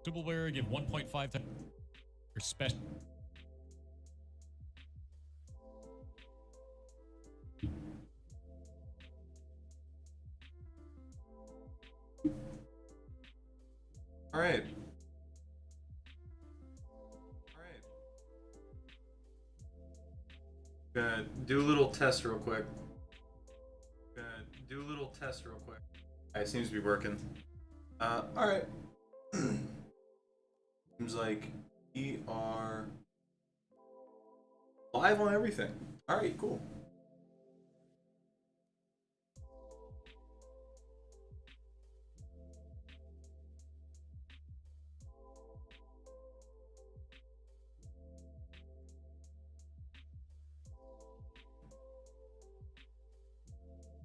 Doubleware give 1.5 times your special. All right. Gonna do a little test real quick. It seems to be working. All right. Seems like we are live on everything. All right, cool.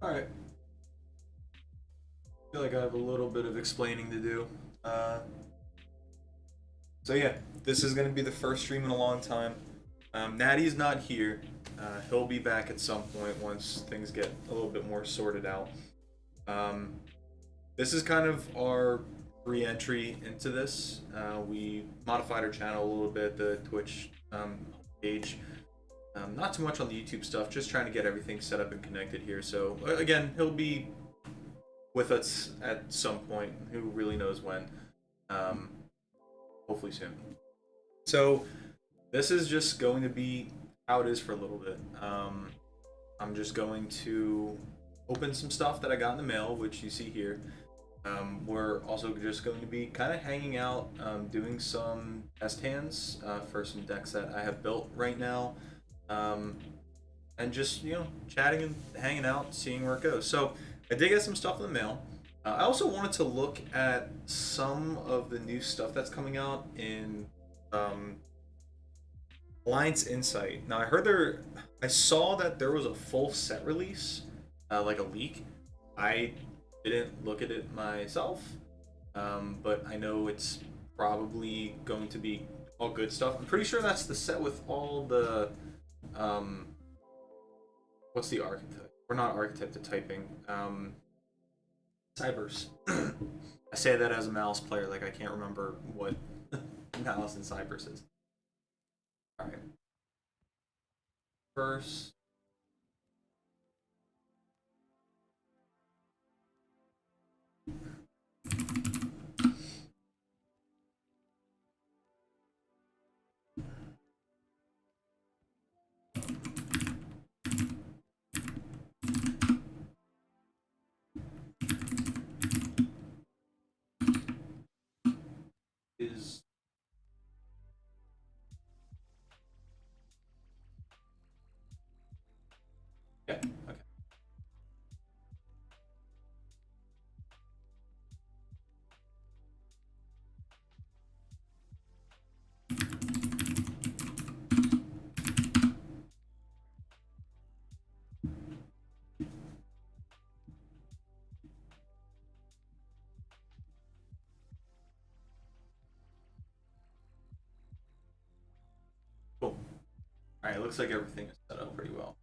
All right. I feel like I have a little bit of explaining to do. So yeah, this is going to be the first stream in a long time. Natty's not here. He'll be back at some point once things get a little bit more sorted out. This is kind of our re-entry into this. We modified our channel a little bit, the Twitch page. Not too much on the YouTube stuff, just trying to get everything set up and connected here. So again, he'll be with us at some point. Who really knows when? Hopefully soon. So this is just going to be how it is for a little bit. I'm just going to open some stuff that I got in the mail, which you see here. We're also just going to be kind of hanging out, doing some test hands for some decks that I have built right now. And just, you know, chatting and hanging out, seeing where it goes. So I did get some stuff in the mail. I also wanted to look at some of the new stuff that's coming out in Alliance Insight. Now I saw that there was a full set release, like a leak. I didn't look at it myself, but I know it's probably going to be all good stuff. I'm pretty sure that's the set with all the what's the archetype? We're not archetype, the typing. Cybers. I say that as a Malice player, like I can't remember what Malice and Cybers is. Alright. First. Is yeah, okay. Cool. Alright, looks like everything is set up pretty well.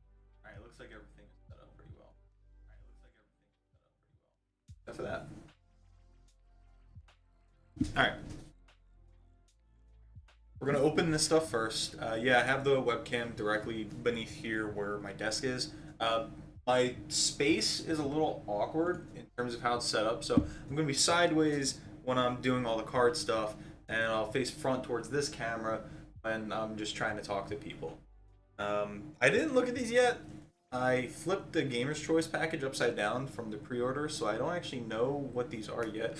Except for that. Alright. We're gonna open this stuff first. Yeah, I have the webcam directly beneath here where my desk is. My space is a little awkward in terms of how it's set up, so I'm gonna be sideways when I'm doing all the card stuff, and I'll face front towards this camera when I'm just trying to talk to people. I didn't look at these yet. I flipped the Gamer's Choice package upside down from the pre-order, so I don't actually know what these are yet.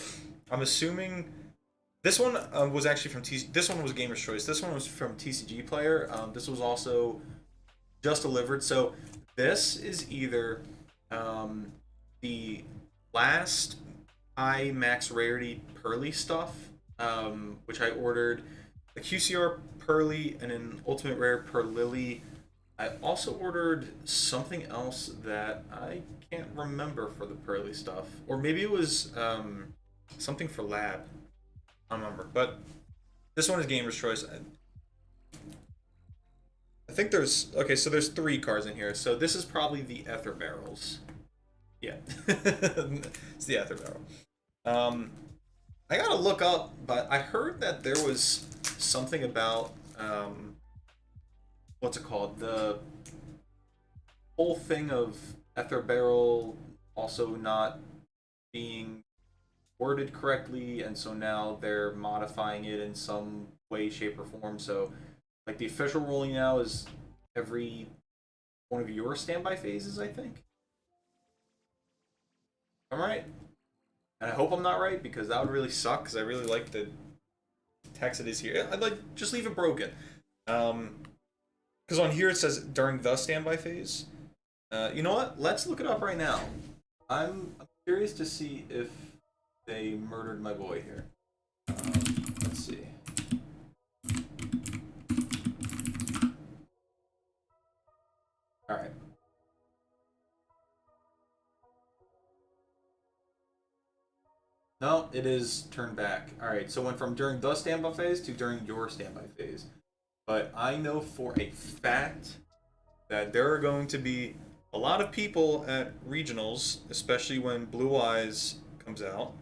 I'm assuming this one was actually from this one was Gamer's Choice. This one was from TCG Player. This was also just delivered. So this is either the last high max rarity Pearly stuff, which I ordered a QCR Pearly and an Ultimate Rare Perlily. I also ordered something else that I can't remember for the Pearly stuff, or maybe it was something for Lab. I don't remember, but this one is Gamer's Choice. I think there's so there's 3 cards in here. So this is probably the Ether Barrels. Yeah, it's the Ether Barrel. I gotta look up, but I heard that there was something about what's it called? The whole thing of Ether Barrel also not being worded correctly, and so now they're modifying it in some way, shape, or form. So, like the official ruling now is every one of your standby phases, I think. Am I right? And I hope I'm not right because that would really suck because I really like the text it is here. I'd like just leave it broken. Because on here it says during the standby phase. You know what? Let's look it up right now. I'm curious to see if they murdered my boy here. Let's see. All right. No, it is turned back. All right. So it went from during the standby phase to during your standby phase. But I know for a fact that there are going to be a lot of people at regionals, especially when Blue Eyes comes out,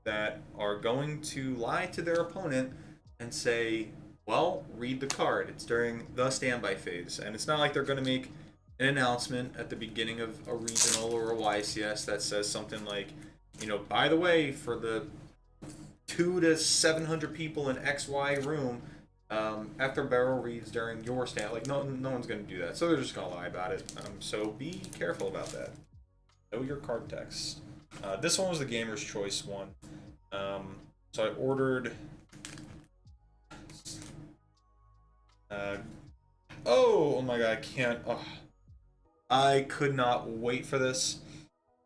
that are going to lie to their opponent and say, well, read the card. It's during the standby phase. And it's not like they're going to make an announcement at the beginning of a regional or a YCS that says something like, you know, by the way, for the 2 to 700 people in XY room, after barrel reads during your stand, like no one's gonna do that, so they're just gonna lie about it. So be careful about that. Know your card text. This one was the Gamer's Choice one. So I ordered. Oh my god, I can't. Oh. I could not wait for this.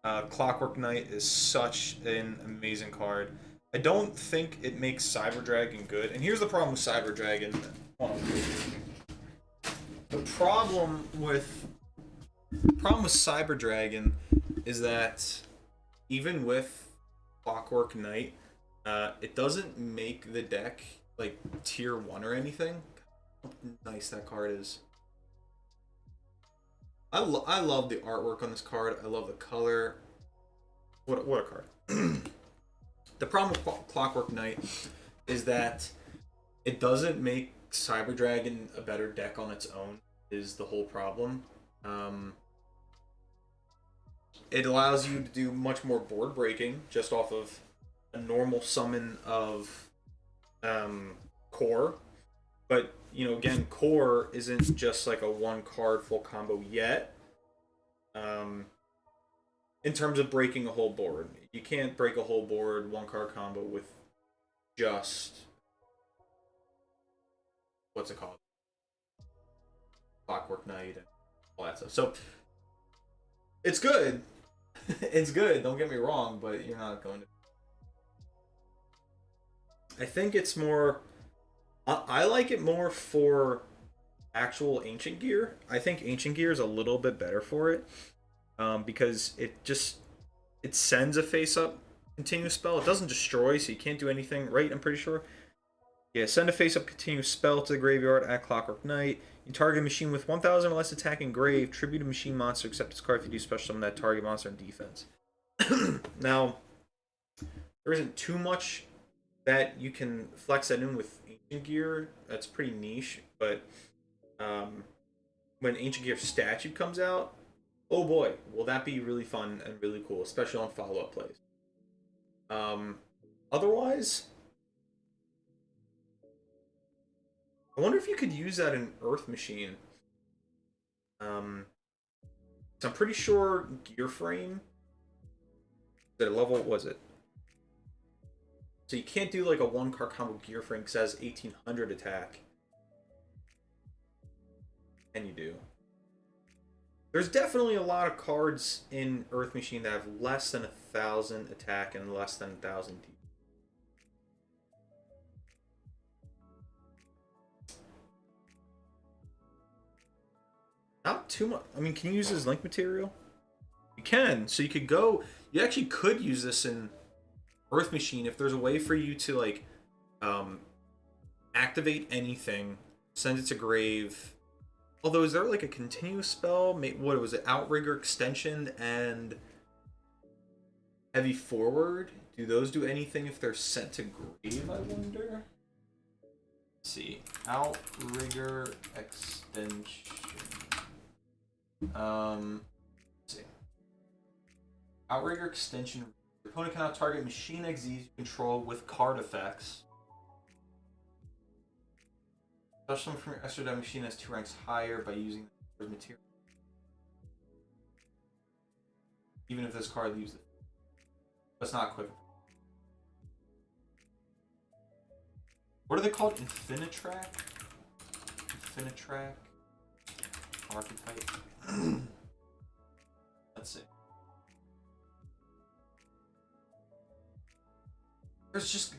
Clockwork Knight is such an amazing card. I don't think it makes Cyber Dragon good. And here's the problem with Cyber Dragon. The problem with Cyber Dragon is that even with Clockwork Knight, it doesn't make the deck like tier 1 or anything. How nice that card is. I love the artwork on this card. I love the color. What a card. The problem with Clockwork Knight is that it doesn't make Cyber Dragon a better deck on its own, is the whole problem. It allows you to do much more board breaking just off of a normal summon of Core. But, you know, again, Core isn't just like a one card full combo yet. In terms of breaking a whole board, you can't break a whole board one card combo with just what's it called, Clockwork Knight and all that stuff. So it's good. It's good. Don't get me wrong, but you're not going to. I think it's more. I like it more for actual Ancient Gear. I think Ancient Gear is a little bit better for it. Because it sends a face-up continuous spell. It doesn't destroy, so you can't do anything, right? I'm pretty sure. Yeah, send a face-up continuous spell to the graveyard at Clockwork Knight. You target a machine with 1,000 or less attack in grave. Tribute a machine monster, except this card if you do special summon that target monster in defense. Now, there isn't too much that you can flex that in with Ancient Gear. That's pretty niche, but when Ancient Gear Statue comes out, oh boy, will that be really fun and really cool, especially on follow-up plays. Otherwise, I wonder if you could use that in Earth Machine. So I'm pretty sure Gear Frame. At level, what was it? So you can't do like a one card combo Gear Frame because it has 1800 attack. And you do. There's definitely a lot of cards in Earth Machine that have less than 1,000 attack and less than 1,000 defense. Not too much. I mean, can you use this link material? You can. So you could go. You actually could use this in Earth Machine if there's a way for you to like activate anything, send it to grave. Although, is there like a continuous spell? What was it? Outrigger Extension and Heavy forward. Do those do anything if they're sent to grave, I wonder? Let's see. Outrigger extension. Let's see. Outrigger extension. Your opponent cannot target machine XZs you control with card effects. Special from your extra die machine has 2 ranks higher by using the material. Even if this card leaves it. That's not quick. What are they called? Infinitrack? Infinitrack? Archetype? Let's see.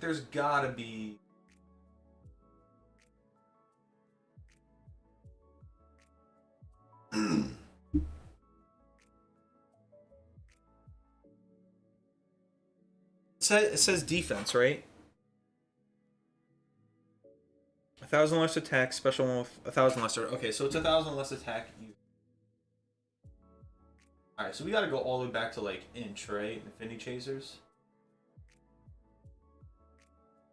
There's gotta be... It says defense, right? 1,000 less attack, special one with 1,000 less. Okay, so it's 1,000 less attack. Alright, so we gotta go all the way back to like inch, right? Infinity Chasers.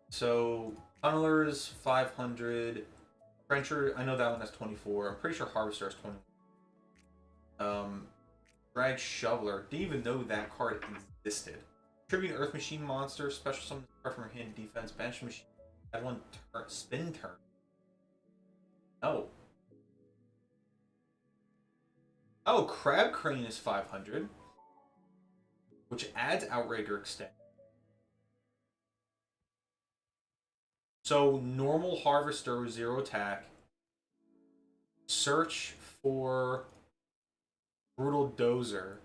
So, Tunnelers, 500. Trencher, I know that one has 24. I'm pretty sure Harvester has 20. Drag Shoveler, didn't even know that card existed. Tribute Earth Machine Monster, special summon card from your hand, defense, bench machine. Add 1 spin turn. Oh. Oh, Crab Crane is 500. Which adds Outrigger Extend. So, normal Harvester, 0 attack. Search for Brutal Dozer.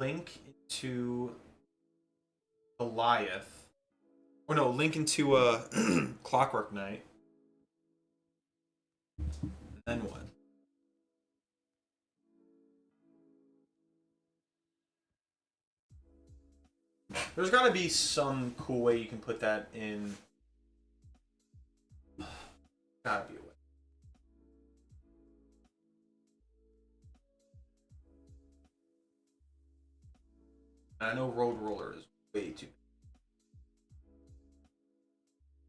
Link into Goliath. Or no, link into Clockwork Knight. And then what? There's gotta be some cool way you can put that in. Gotta be a way. And I know Road Roller is way too.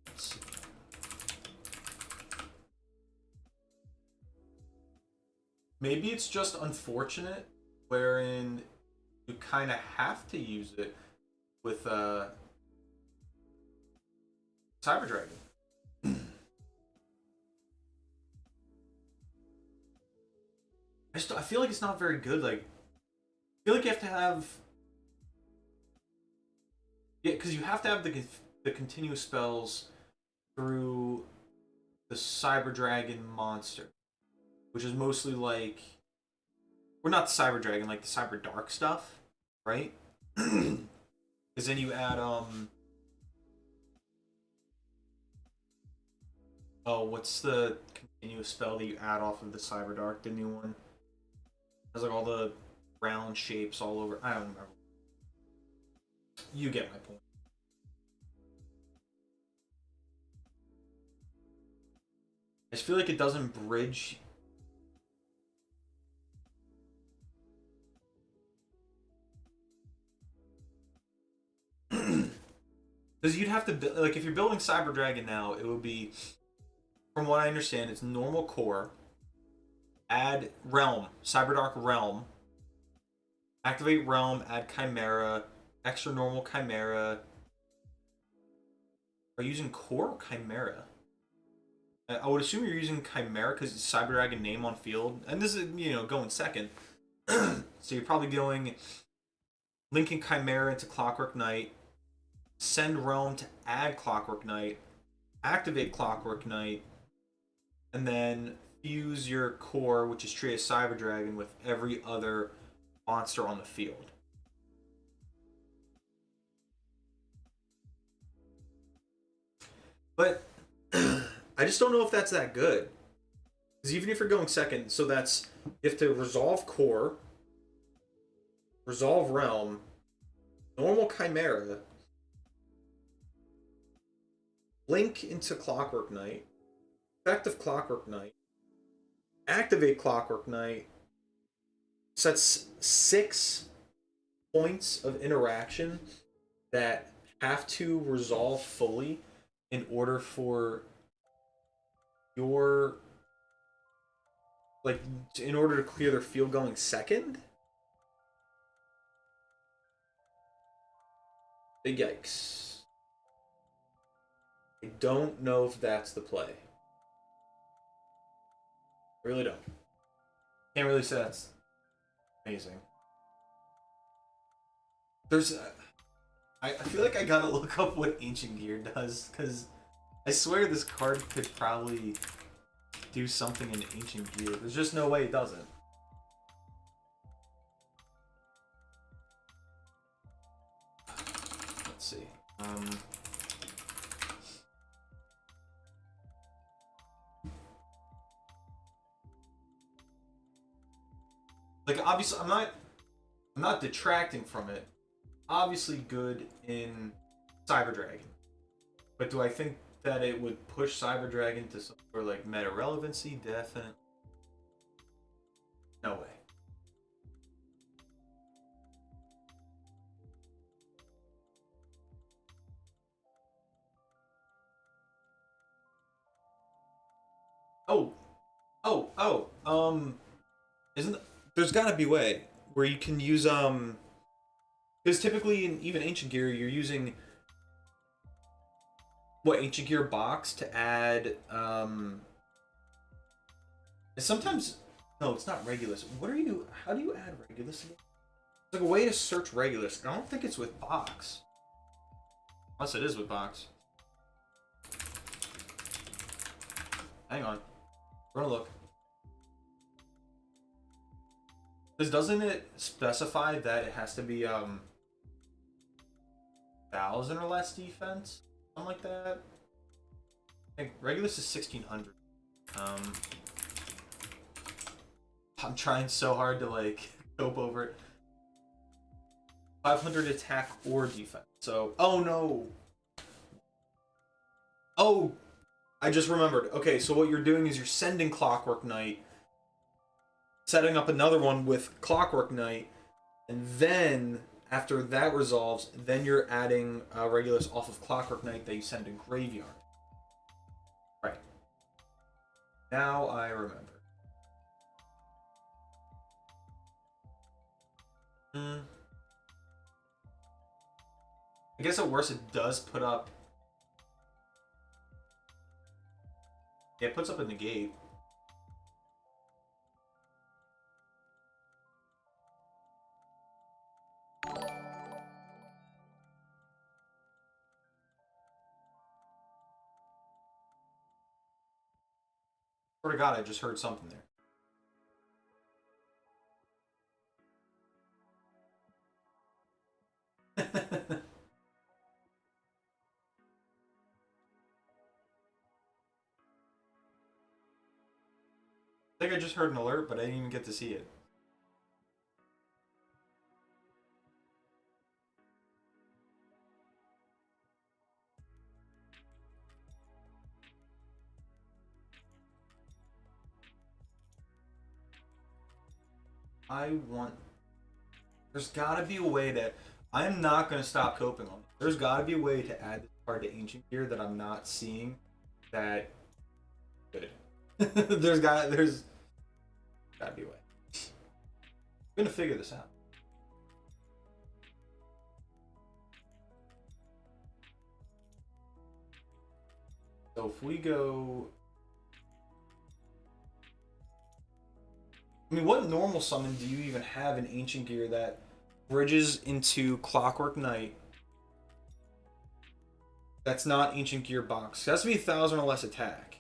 Let's see. Maybe it's just unfortunate, wherein you kind of have to use it with Cyber Dragon. I feel like it's not very good. Like, I feel like you have to have, yeah, because you have to have the continuous spells through the Cyber Dragon monster, which is mostly like, we're not the Cyber Dragon, like the Cyber Dark stuff, right? Because then you add oh, what's the continuous spell that you add off of the Cyber Dark, the new one? Has like all the round shapes all over. I don't remember. You get my point. I just feel like it doesn't bridge. Because you'd have to, like, if you're building Cyber Dragon now, it would be, from what I understand, it's normal core, add Realm, Cyber Dark Realm, activate Realm, add Chimera, extra normal Chimera. Are you using core or Chimera? I would assume you're using Chimera because it's Cyber Dragon name on field. And this is, you know, going second. So you're probably going linking Chimera into Clockwork Knight, send Realm to add Clockwork Knight, activate Clockwork Knight, and then fuse your core, which is Tria Cyber Dragon, with every other monster on the field. But I just don't know if that's that good. Because even if you're going second, so that's, you have to resolve core, resolve Realm, normal Chimera, link into Clockwork Knight, effective Clockwork Knight, activate Clockwork Knight, sets 6 points of interaction that have to resolve fully in order for your like in order to clear their field going second. Big yikes. I don't know if that's the play. I really don't. Can't really say that's amazing. There's I feel like I gotta look up what Ancient Gear does, because I swear this card could probably do something in Ancient Gear. There's just no way it doesn't. Let's see. Like, obviously, I'm not detracting from it. Obviously good in Cyber Dragon. But do I think that it would push Cyber Dragon to some sort of like meta relevancy? Definitely. No way. Isn't there's gotta be a way where you can use because typically in even Ancient Gear you're using what Ancient Gear box to add sometimes no, it's not Regulus. What are you how do you add Regulus again? It's like a way to search Regulus. I don't think it's with box. Unless it is with box. Hang on. We're gonna look. Because doesn't it specify that it has to be 1,000 or less defense? Something like that? I think Regulus is 1,600. I'm trying so hard to like cope over it. 500 attack or defense. So, oh no. Oh, I just remembered. Okay, so what you're doing is you're sending Clockwork Knight, setting up another one with Clockwork Knight, and then after that resolves, then you're adding Regulus off of Clockwork Knight that you send to Graveyard. Right. Now I remember. I guess at worst it does put up... Yeah, it puts up a negate. Swear to God, I just heard something there. I think I just heard an alert, but I didn't even get to see it. There's gotta be a way that... I'm not gonna stop coping on it. There's gotta be a way to add this card to Ancient Gear that I'm not seeing that... Good. there's gotta be a way. I'm gonna figure this out. So if we go... I mean, what normal summon do you even have in Ancient Gear that bridges into Clockwork Knight that's not Ancient Gear box? It has to be 1,000 or less attack.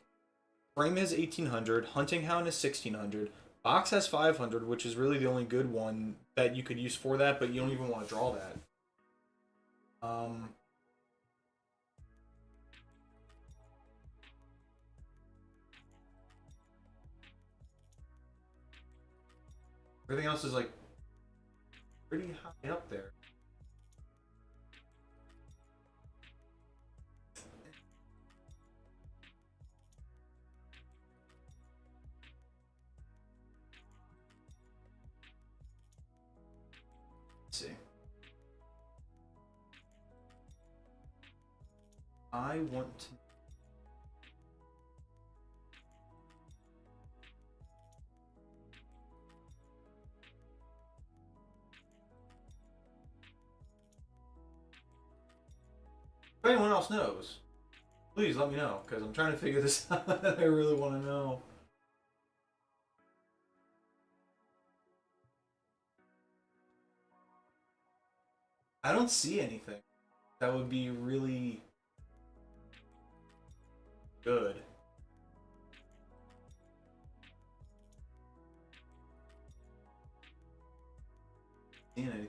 Frame has 1,800, Hunting Hound is 1,600, Box has 500, which is really the only good one that you could use for that, but you don't even want to draw that. Everything else is like pretty high up there. Let's see. I want to. If anyone else knows, please let me know, because I'm trying to figure this out. I really want to know. I don't see anything that would be really good. Seeing anything.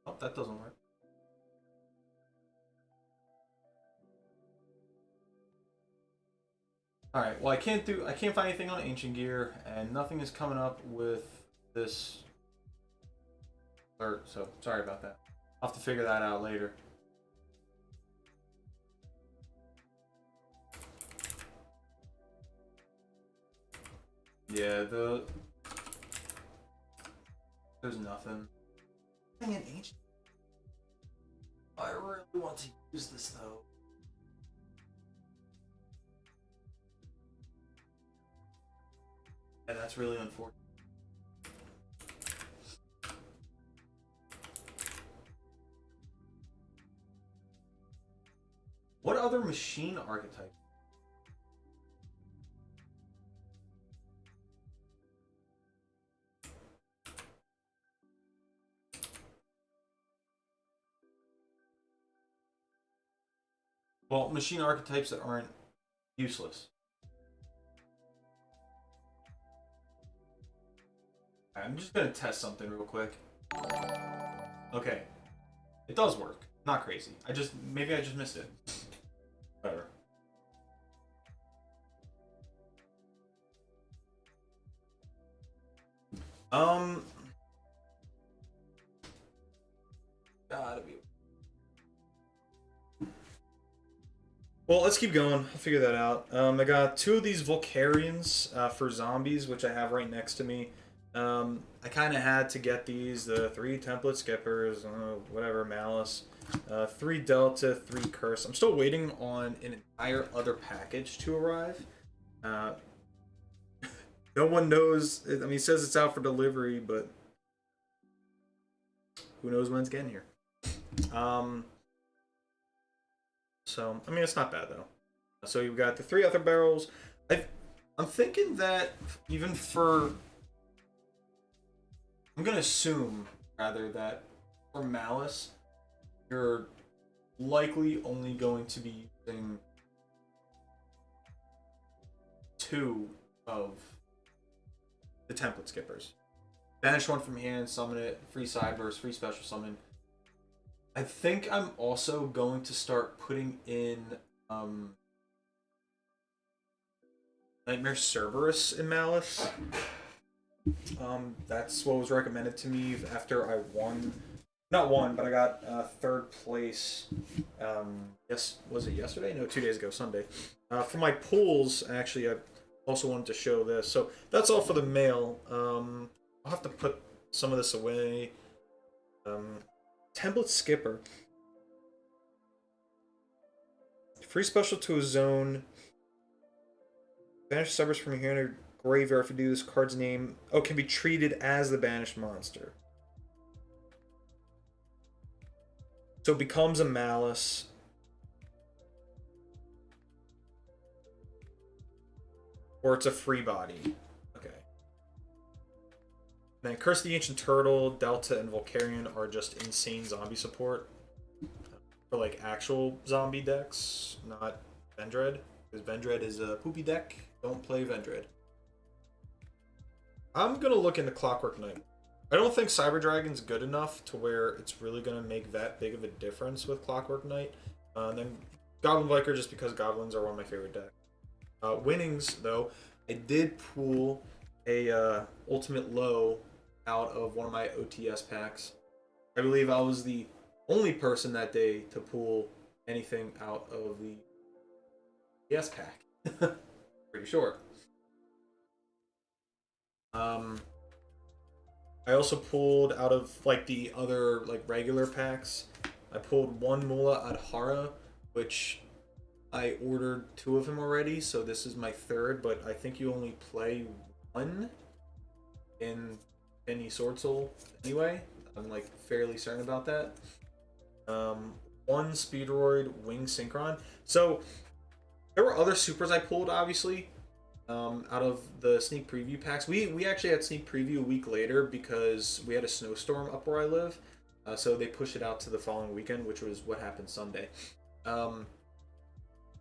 Oh, that doesn't work. All right. Well, I can't find anything on Ancient Gear, and nothing is coming up with this alert. So sorry about that. I'll have to figure that out later. Yeah, there's nothing. Dang it, Ancient. I really want to use this though. And that's really unfortunate. What other machine archetype? Well, machine archetypes that aren't useless. I'm just gonna test something real quick. Okay. It does work. Not crazy. Maybe I just missed it. Whatever. Gotta be. Well, let's keep going. I'll figure that out. I got 2 of these Volcarians for zombies, which I have right next to me. I kind of had to get these, the 3 template skippers, whatever, Malice, 3 Delta, 3 Curse. I'm still waiting on an entire other package to arrive. No one knows. I mean, it says it's out for delivery, but who knows when it's getting here. So, I mean, it's not bad, though. So you've got the 3 other barrels. I'm thinking that even for... I'm going to assume, rather, that for Malice, you're likely only going to be using 2 of the template skippers. Banish 1 from hand, summon it, free side burst, free special summon. I think I'm also going to start putting in Nightmare Cerberus in Malice. That's what was recommended to me after I won. Not won, but I got 3rd place. Yes, was it yesterday? No, 2 days ago, Sunday. For my pools, actually, I also wanted to show this. So that's all for the mail. I'll have to put some of this away. Template Skipper. Free special to a zone. Banish Cerberus from here in a graveyard. If you do this card's name, can be treated as the banished monster. So it becomes a Malice. Or it's a free body. Okay. Then Curse the Ancient Turtle, Delta, and Volcarian are just insane zombie support. For for like actual zombie decks, not Vendread, because Vendread is a poopy deck. Don't play Vendread. I'm gonna look into Clockwork Knight. I don't think Cyber Dragon's good enough to where it's really gonna make that big of a difference with Clockwork Knight. And then Goblin Viker, just because goblins are one of my favorite decks. Winnings though, I did pull a Ultimate Low out of one of my OTS packs. I believe I was the only person that day to pull anything out of the OTS pack. Pretty sure. I also pulled out of like the other like regular packs. I pulled one Mula Adhara, which I ordered 2 of him already, so this is my 3rd, but I think you only play 1 in any Sword Soul anyway. I'm like fairly certain about that. 1 Speedroid Wing Synchron. So there were other supers I pulled, obviously, out of the sneak preview packs. We actually had sneak preview a week later because we had a snowstorm up where I live. So they pushed it out to the following weekend, which was what happened Sunday.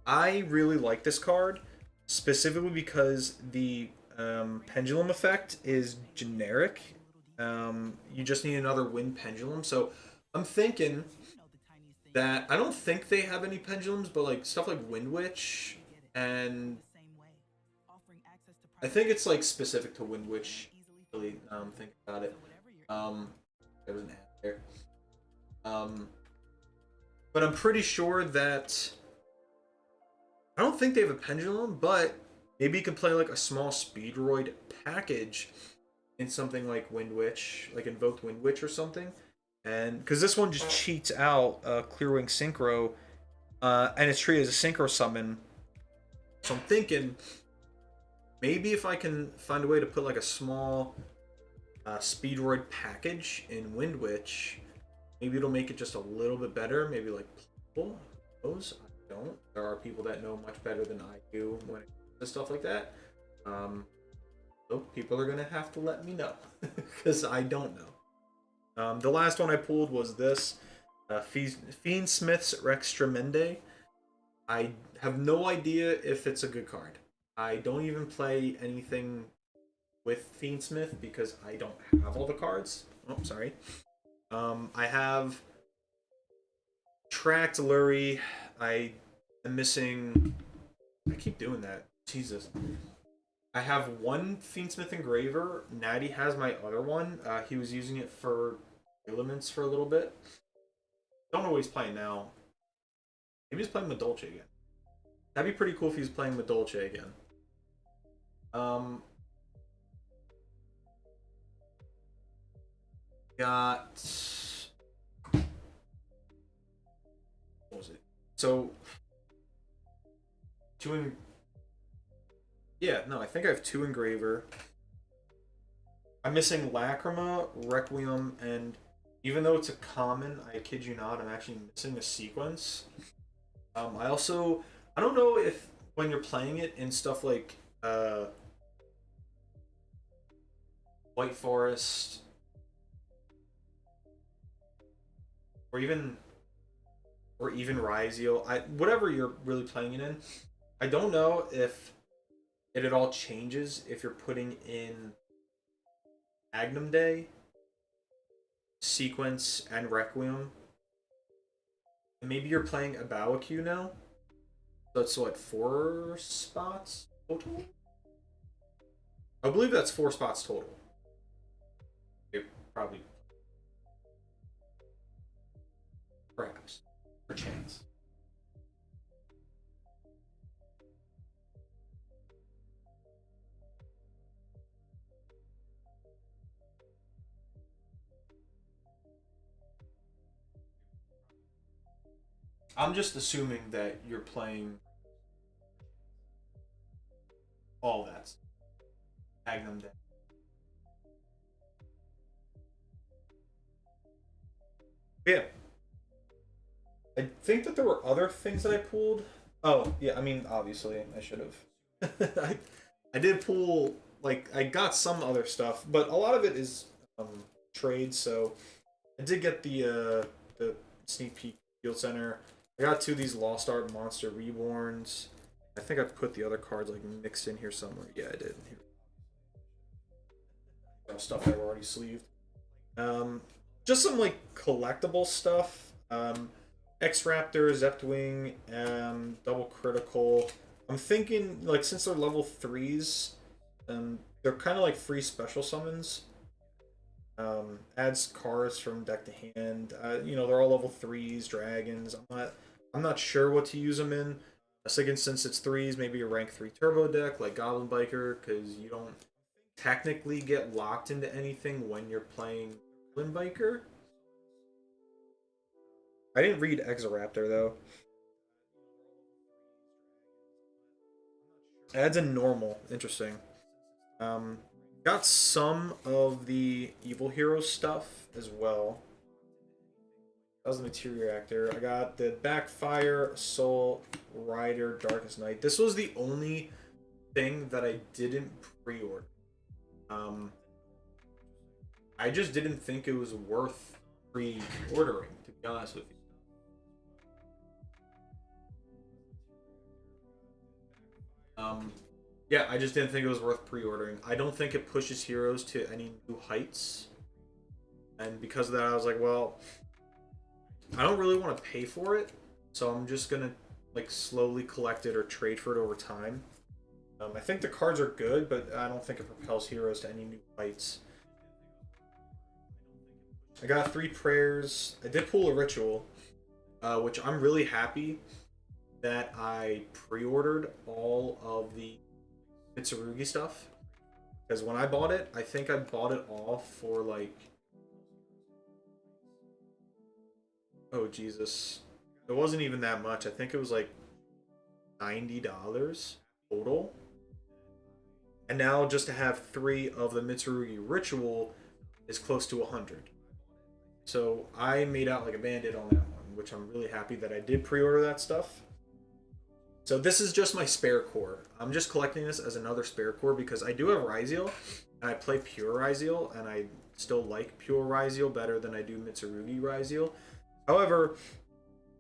I really like this card, specifically because the pendulum effect is generic. You just need another wind pendulum. So I'm thinking that I don't think they have any pendulums, but like stuff like Wind Witch, and I think it's like specific to Wind Witch. Really, think about it. There was an ad there. But I'm pretty sure that I don't think they have a pendulum, but maybe you can play like a small Speedroid package in something like Wind Witch, like Invoked Wind Witch or something. And because this one just cheats out Clearwing Synchro, and it's treated as a Synchro summon. So I'm thinking maybe if I can find a way to put like a small Speedroid package in Wind Witch, maybe it'll make it just a little bit better. Maybe like those. I don't. There are people that know much better than I do when it comes to stuff like that. So people are gonna have to let me know because I don't know. The last one I pulled was this Fiendsmith's Rex Tremende. I have no idea if it's a good card. I don't even play anything with Fiendsmith because I don't have all the cards. Oh, sorry. I have Tracked Lurie. I am missing. I keep doing that. Jesus. I have 1 Fiendsmith Engraver. Natty has my other one. He was using it for elements for a little bit. Don't know what he's playing now. Maybe he's playing Madolche again. That'd be pretty cool if he's playing Madolche again. Got... What was it? So... Yeah, no, I think I have 2 Engraver. I'm missing Lacrima, Requiem, and even though it's a common, I kid you not, I'm actually missing a sequence. I don't know if when you're playing it in stuff like White Forest, or even Ryzeo, whatever you're really playing it in, I don't know if it at all changes if you're putting in Magnum Day, Sequence, and Requiem. And maybe you're playing Abawaq now. So that's what, 4 spots total? I believe that's 4 spots total. Okay, probably. Perhaps. Perchance. I'm just assuming that you're playing all that. Magnum Day. Yeah. I think that there were other things that I pulled. Oh, yeah, I mean, obviously, I should have. I did pull, like, I got some other stuff, but a lot of it is trade, so I did get the sneak peek Field Center. I got 2 of these Lost Art Monster Reborns. I think I put the other cards like mixed in here somewhere. Yeah, I did. Stuff I've already sleeved. Just some like collectible stuff. X-Raptor, Zeptwing, double critical. I'm thinking like since they're level 3s, they're kind of like free special summons. Adds cards from deck to hand. You know, they're all level 3s, dragons. I'm not sure what to use them in. Second, since it's 3s, maybe a rank 3 turbo deck like Goblin Biker, because you don't technically get locked into anything when you're playing Goblin Biker. I didn't read Exoraptor though. Adds a normal. Interesting. Got some of the Evil Hero stuff as well. That was the Materia Reactor. I got the Backfire, Assault, Rider, Darkest Night. This was the only thing that I didn't pre-order. I just didn't think it was worth pre-ordering, to be honest with you. Yeah, I just didn't think it was worth pre-ordering. I don't think it pushes Heroes to any new heights. And because of that, I was like, well, I don't really want to pay for it, so I'm just gonna like slowly collect it or trade for it over time. I think the cards are good, but I don't think it propels Heroes to any new heights. I got 3 prayers. I did pull a ritual, which I'm really happy that I pre-ordered all of the Mitsurugi stuff. Because when I bought it, I think I bought it all for like... Oh, Jesus. It wasn't even that much. I think it was like $90 total. And now just to have 3 of the Mitsurugi Ritual is close to 100. So I made out like a bandit on that one, which I'm really happy that I did pre-order that stuff. So this is just my spare core. I'm just collecting this as another spare core because I do have Ryzeal, and I play Pure Ryzeal, and I still like Pure Ryzeal better than I do Mitsurugi Ryzeal. However,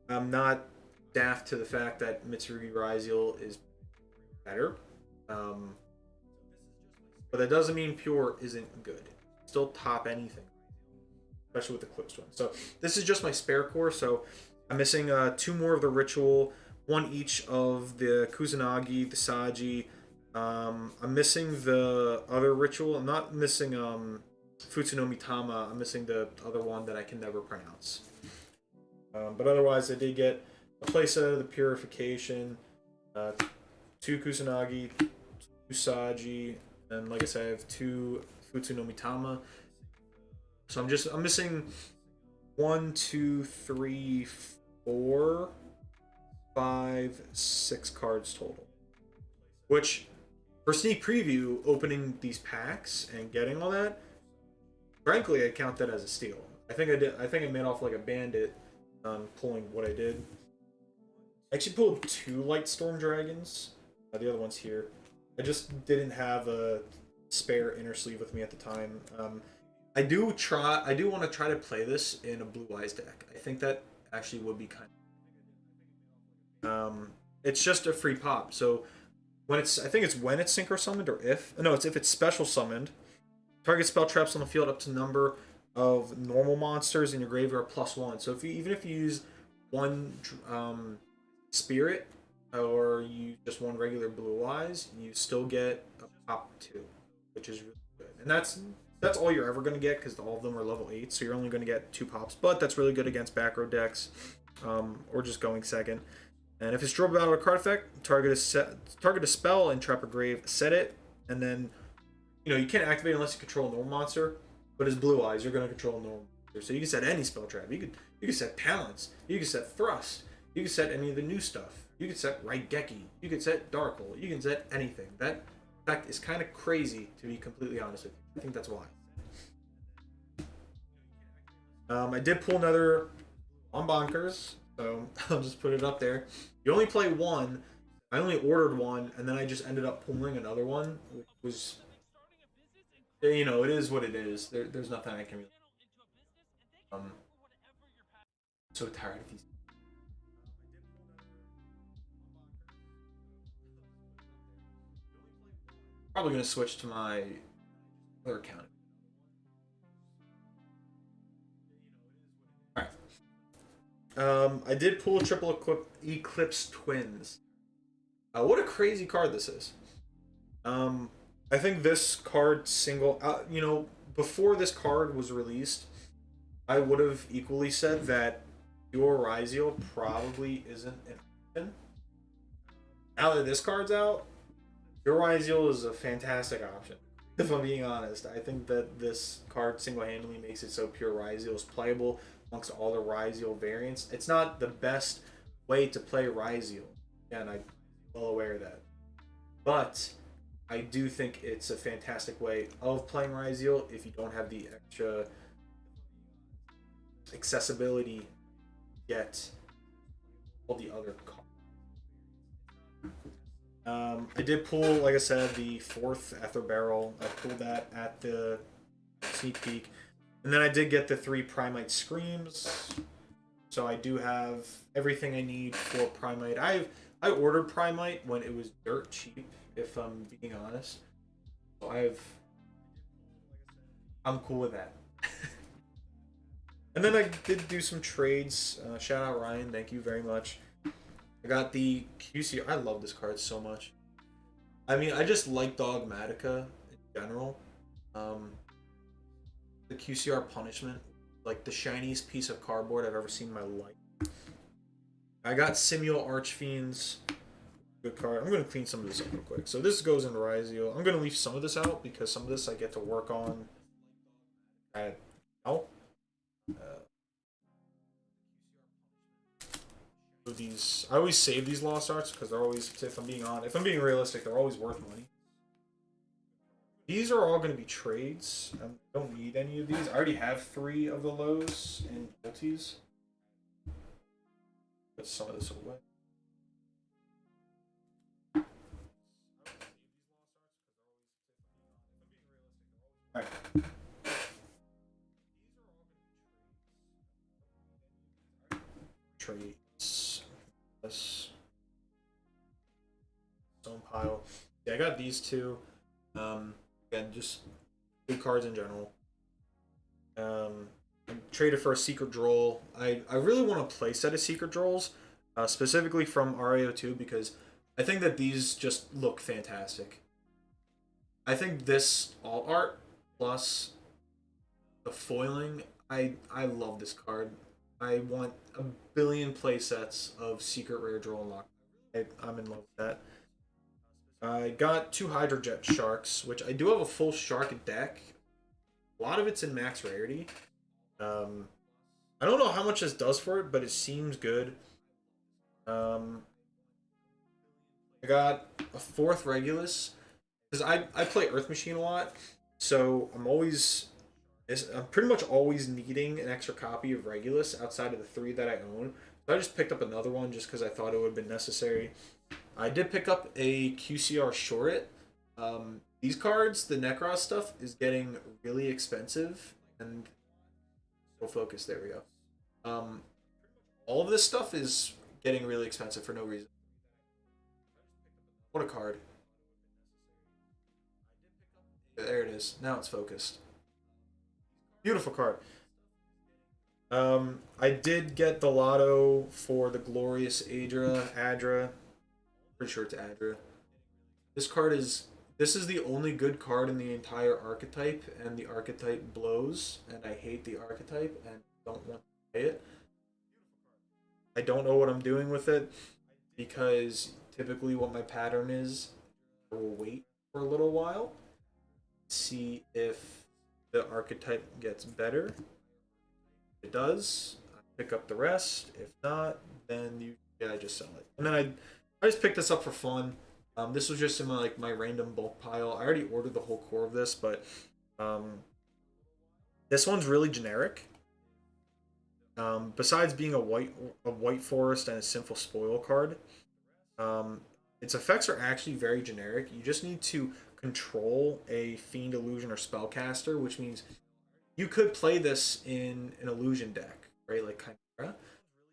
I'm not daft to the fact that Mitsurugi Ryzeal is better. But that doesn't mean Pure isn't good. Still top anything, especially with the Eclipsed one. So this is just my spare core. So I'm missing 2 more of the Ritual, 1 each of the Kusanagi, the Saji. I'm missing the other Ritual. I'm not missing Futsunomi Tama. I'm missing the other one that I can never pronounce. But otherwise, I did get a playset of the Purification, 2 Kusanagi, 2 Saji, and like I said, I have 2 Futsunomi Tama. So I'm missing 1, 2, 3, 4, 5, 6 cards total. Which, for sneak preview, opening these packs and getting all that, frankly, I count that as a steal. I think I made off like a bandit, pulling what I did. I actually pulled 2 Lightstorm Dragons. The other one's here. I just didn't have a spare inner sleeve with me at the time. I do want to try to play this in a Blue Eyes deck. I think that actually would be kind of... it's just a free pop. So when I think it's when it's synchro summoned, or if... No, it's if it's special summoned. Target spell traps on the field up to number of normal monsters in your graveyard +1. So even if you use 1 spirit, or you just 1 regular Blue Eyes, you still get a pop 2, which is really good. And that's all you're ever going to get, because all of them are level 8, so you're only going to get 2 pops. But that's really good against back row decks, or just going second. And if it's drilled out of a card effect, target a spell in Trap or Grave, set it, and then you can't activate unless you control a normal monster. But as Blue Eyes, you're going to control a normal monster, so you can set any spell trap. You can set Palance, you can set Thrust, you can set any of the new stuff. You can set Raigeki, you can set Dark Hole, you can set anything. That fact is kind of crazy, to be completely honest with you. I think that's why. I did pull another on Bonkers, so I'll just put it up there. You only play 1. I only ordered 1, and then I just ended up pulling another one, which was, it is what it is. There's nothing I can really... I'm so tired of these. Probably gonna switch to my other account. All right. I did pull a triple Eclipse Twins. What a crazy card this is. I think this card single, before this card was released, I would have equally said that Pure Ryziel probably isn't an option. Now that this card's out, Pure Ryziel is a fantastic option. If I'm being honest, I think that this card single-handedly makes it so Pure Ryziel is playable amongst all the Ryziel variants. It's not the best way to play Ryziel, and I'm well aware of that. But I do think it's a fantastic way of playing Ryziel if you don't have the extra accessibility yet all the other cards. I did pull, like I said, the 4th Ether Barrel. I pulled that at the sneak peek. And then I did get the 3 Primite Screams. So I do have everything I need for Primite. I ordered Primite when it was dirt cheap, if I'm being honest. So I'm cool with that. And then I did do some trades. Shout out Ryan, thank you very much. I got the QCR. I love this card so much. I mean, I just like Dogmatica in general. The QCR Punishment, like the shiniest piece of cardboard I've ever seen in my life. I got Simul Archfiends. Good card. I'm going to clean some of this up real quick. So this goes into Ryziel. I'm going to leave some of this out because some of this I get to work on at now. These, I always save these lost arts because they're always, if I'm being realistic, they're always worth money. These are all going to be trades. I don't need any of these. I already have 3 of the lows and multis. Put some of this away. Alright. Trades. This. Stone pile. Yeah, I got these 2. Again, just good cards in general. I traded for a Secret Droll. I really want to play set a Secret Drolls, specifically from RAO2, because I think that these just look fantastic. I think this alt art plus the foiling, I love this card. I want a billion play sets of Secret Rare Droll unlocked. I'm in love with that. I got 2 Hydrojet Sharks, which I do have a full Shark deck. A lot of it's in max rarity. I don't know how much this does for it, but it seems good. I got a 4th Regulus, because I play Earth Machine a lot, so I'm pretty much always needing an extra copy of Regulus outside of the 3 that I own. So I just picked up another one just because I thought it would have been necessary. I did pick up a QCR Shorit. These cards, the Necros stuff, is getting really expensive. And full focus, there we go. All of this stuff is getting really expensive for no reason. What a card. There it is. Now it's focused. Beautiful card. I did get the Lotto for the Glorious Adra. Pretty sure it's Adra. This is the only good card in the entire archetype, and the archetype blows, and I hate the archetype and don't want to play it. I don't know what I'm doing with it, because typically what my pattern is, I will wait for a little while, see if the archetype gets better. If it does, I pick up the rest. If not, then I just sell it. And then I just picked this up for fun. This was just in my random bulk pile. I already ordered the whole core of this, but this one's really generic. Besides being a white forest and a Sinful Spoil card, its effects are actually very generic. You just need to control a Fiend, Illusion, or Spellcaster, which means you could play this in an Illusion deck, right? Like Chimera.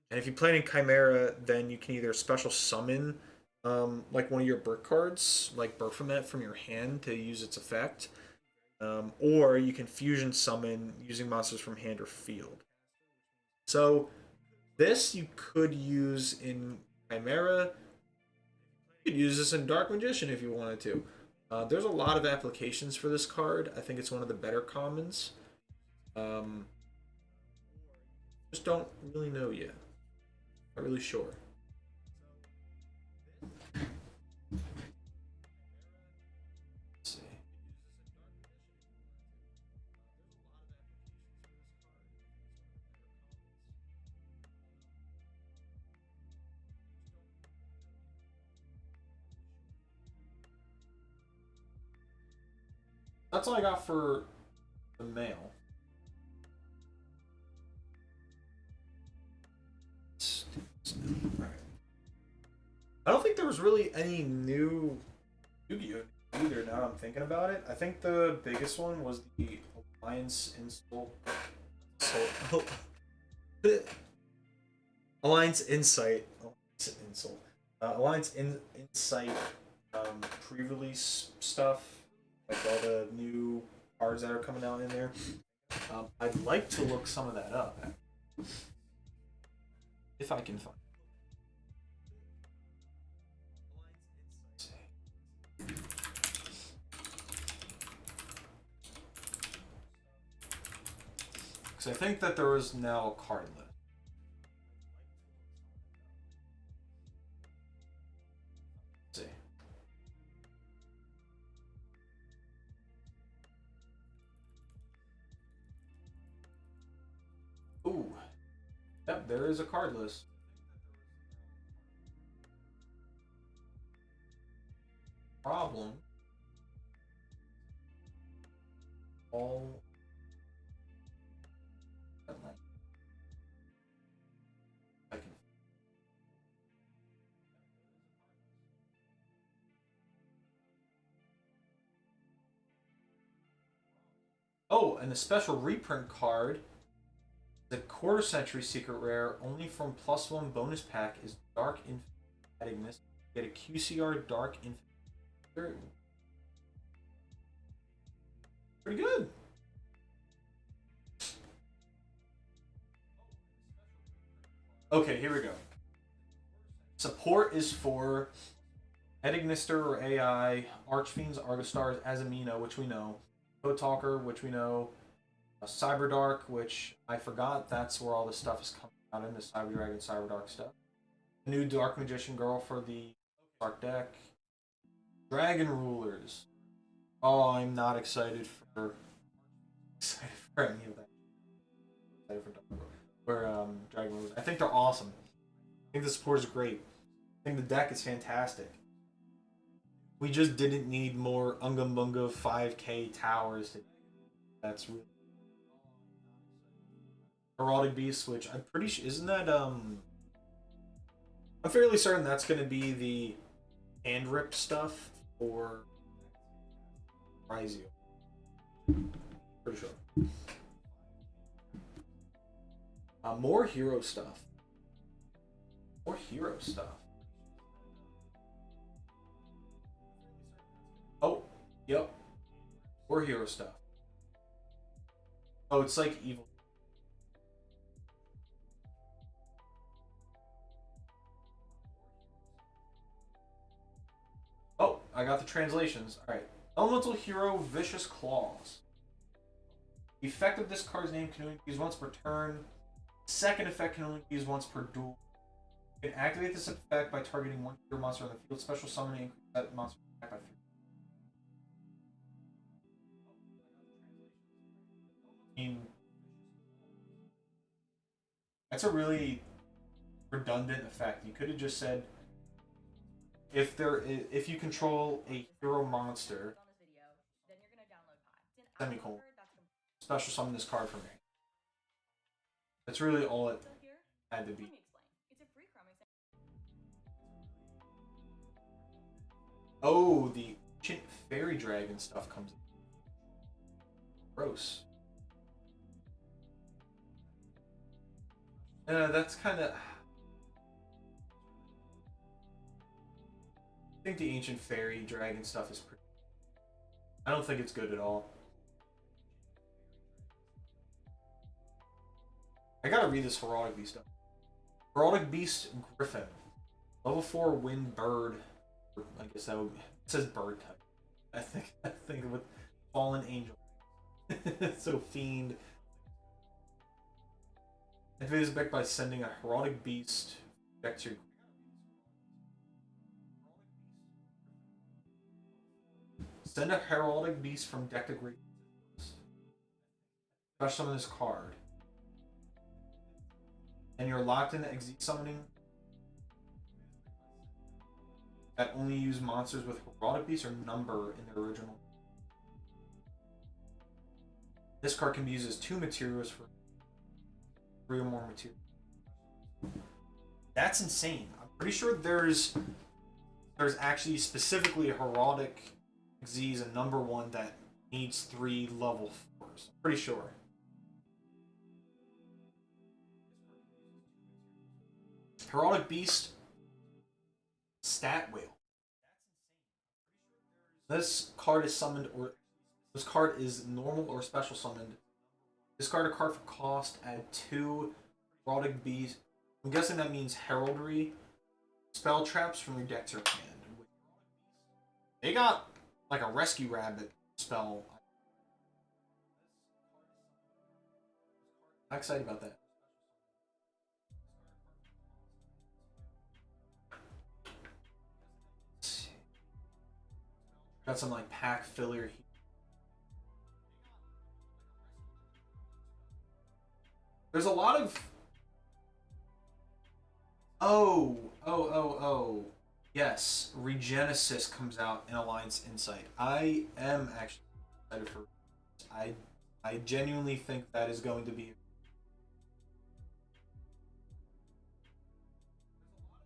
And if you play it in Chimera, then you can either special summon like one of your birth cards, like Baphomet from your hand to use its effect. Or you can fusion summon using monsters from hand or field. So this you could use in Chimera. You could use this in Dark Magician if you wanted to. There's a lot of applications for this card. I think it's one of the better commons. Um, just don't really know yet. Not really sure. Let's see. That's all I got for the mail. I don't think there was really any new Yu-Gi-Oh either. Now I'm thinking about it, I think the biggest one was the Alliance Insult. Alliance Insight. Alliance Insight pre-release stuff, like all the new cards that are coming out in there. I'd like to look some of that up if I can find. Because I think that there is now a card list. Let's see. Ooh. Yep, there is a card list. Problem. All. I can. Oh, and the special reprint card, the quarter century secret rare, only from +1 bonus pack, is Dark Infinite. Get a QCR Dark Infinite. Pretty good. Okay, here we go. Support is for Hedignister or AI, Archfiends, Argostars, Azamino, which we know, Code Talker, which we know, Cyberdark, which I forgot that's where all this stuff is coming out in the Cyber Dragon, Cyberdark stuff. New Dark Magician Girl for the Dark deck. Dragon Rulers. Oh, I'm not excited for any of that. Excited for Dragon Rulers. I think they're awesome. I think the support is great. I think the deck is fantastic. We just didn't need more Ungum Bunga 5k towers. That's really Heraldic Beast, which I'm pretty sure isn't that I'm fairly certain that's gonna be the hand rip stuff for Rizio. Pretty sure. More hero stuff. More hero stuff. Oh, yep. More hero stuff. Oh, it's like evil. Oh, I got the translations. Alright. Elemental Hero Vicious Claws. The effect of this card's name can only be used once per turn. Second effect can only be used once per duel. You can activate this effect by targeting one hero monster on the field. Special summoning increase that monster attack by 3. I mean, that's a really redundant effect. You could have just said if you control a hero monster, semicolon, special summon this card for me. That's really all it had to be. Oh, the ancient fairy dragon stuff comes in. Gross. That's kind of. I think the Ancient Fairy Dragon stuff is pretty... I don't think it's good at all. I gotta read this Heraldic Beast stuff. Heraldic Beast Griffin. Level 4 Wind Bird. I guess that would... It says bird type. I think with Fallen Angel. So Fiend. Activate this back by sending a Heraldic Beast back to your... Send a Heraldic Beast from deck to graveyard. Special summon this card. And you're locked into Exceed summoning that only use monsters with Heraldic Beast or number in their original. This card can be used as 2 materials for 3 or more materials. That's insane. I'm pretty sure there's actually specifically a Heraldic Xyz, a number 1 that needs 3 level 4s. I'm pretty sure. Heraldic Beast Stat Whale. This card is summoned, or this card is normal or special summoned. Discard a card for cost, add 2 Heraldic Beast. I'm guessing that means heraldry spell traps from your deck to your hand. They got like a rescue rabbit spell. I'm excited about that. Got some like pack filler here. There's a lot of... Oh. Yes, Regenesis comes out in Alliance Insight. I am actually excited for... I genuinely think that is going to be...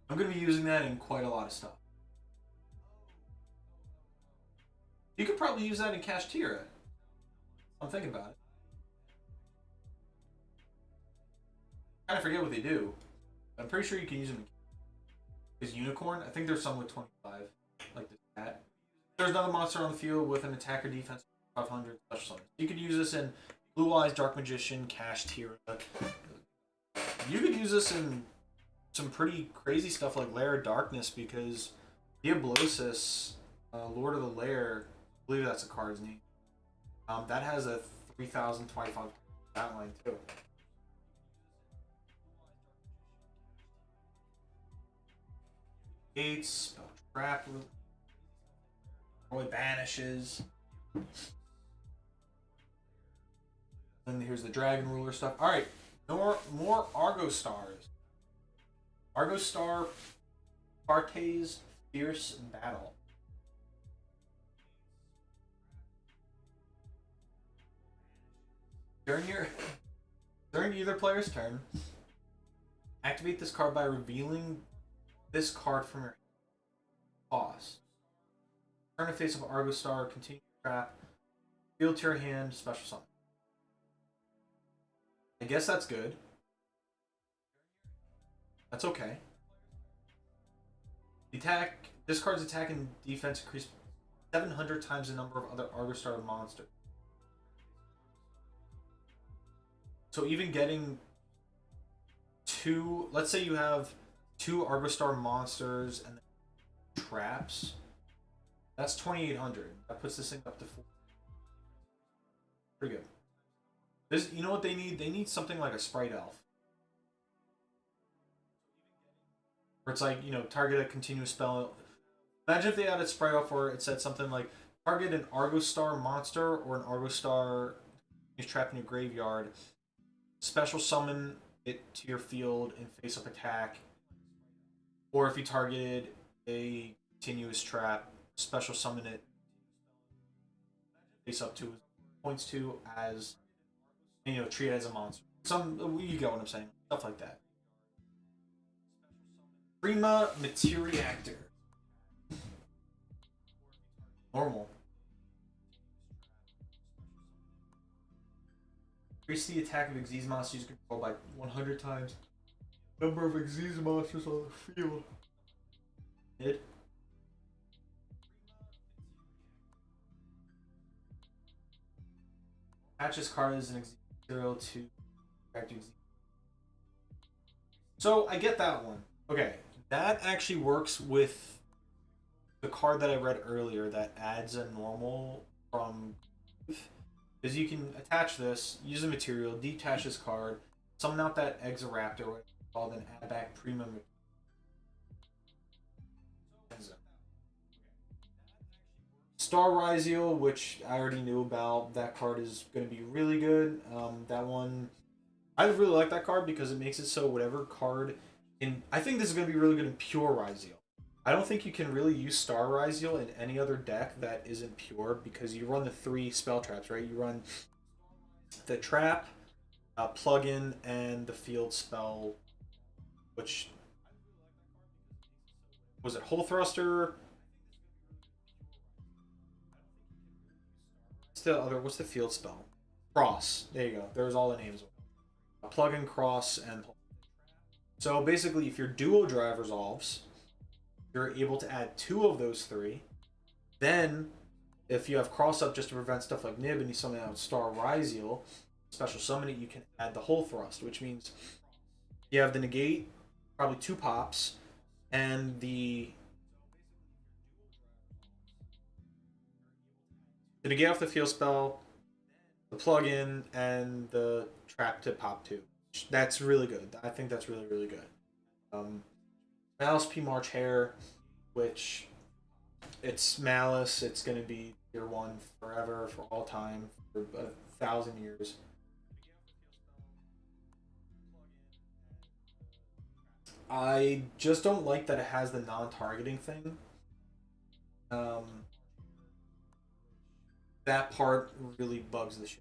I'm going to be using that in quite a lot of stuff. You could probably use that in Kashtira. I'm thinking about it. I kind of forget what they do. I'm pretty sure you can use them. Is Unicorn? I think there's some with 25, like this cat. There's another monster on the field with an attack or defense 500 special summon. You could use this in Blue Eyes, Dark Magician, Kashtira. You could use this in some pretty crazy stuff like Lair of Darkness, because Diablosis, Lord of the Lair, I believe that's a card's name. That has a 3025 stat line too. Gates, spell trap, probably banishes. And here's the Dragon Ruler stuff. All right, more Argo Stars. Argo Star, Partes, Fierce Battle. During either player's turn, activate this card by revealing this card from your pause. Turn the face of Argo Star, continue trap, field to your hand, special summon. I guess that's good. That's okay. This card's attack and defense increase 700 times the number of other Argo Star monsters. So even getting 2, let's say you have 2 Argo Star monsters and traps, that's 2,800. That puts this thing up to 4. Pretty good. This, you know what they need? They need something like a Sprite Elf. Where it's like, you know, target a continuous spell. Imagine if they added Sprite Elf where it said something like, target an Argo Star monster or an Argo Star is trapped in your graveyard. Special summon it to your field and face up attack. Or if you targeted a continuous trap, special summon it face up to points to as, you know, treat it as a monster. You get what I'm saying. Stuff like that. Prima Materiactor. Normal. Increase the attack of Xyz monsters you control by 100 times. Number of Xyz monsters on the field. Mid. Attach this card as an X0 to X. So I get that one. Okay, that actually works with the card that I read earlier that adds a normal from. Because you can attach this, use the material, detach this card, summon out that Exoraptor, what it's called, and add back premium. Star Ryziel, which I already knew about, that card is going to be really good. That one, I really like that card because it makes it so whatever card in. I think this is going to be really good in pure Ryziel. I don't think you can really use Star Ryziel in any other deck that isn't pure because you run the 3 spell traps, right? You run the trap, plug-in, and the field spell, which was it Hole Thruster? What's the field spell? Cross. There you go. There's all the names. Plug-in, cross, and so basically, if your duo drive resolves, you're able to add 2 of those 3. Then, if you have cross up just to prevent stuff like Nib and you summon out Star Ryziel, special summon it, you can add the Hole Thrust, which means you have the negate, probably 2 pops, and the negate off the field spell, the plug-in, and the trap to pop 2. That's really good. I think that's really, really good. Malice P. March Hare, which it's Malice. It's going to be tier 1 forever, for all time, for 1,000 years. I just don't like that it has the non-targeting thing. That part really bugs the shit.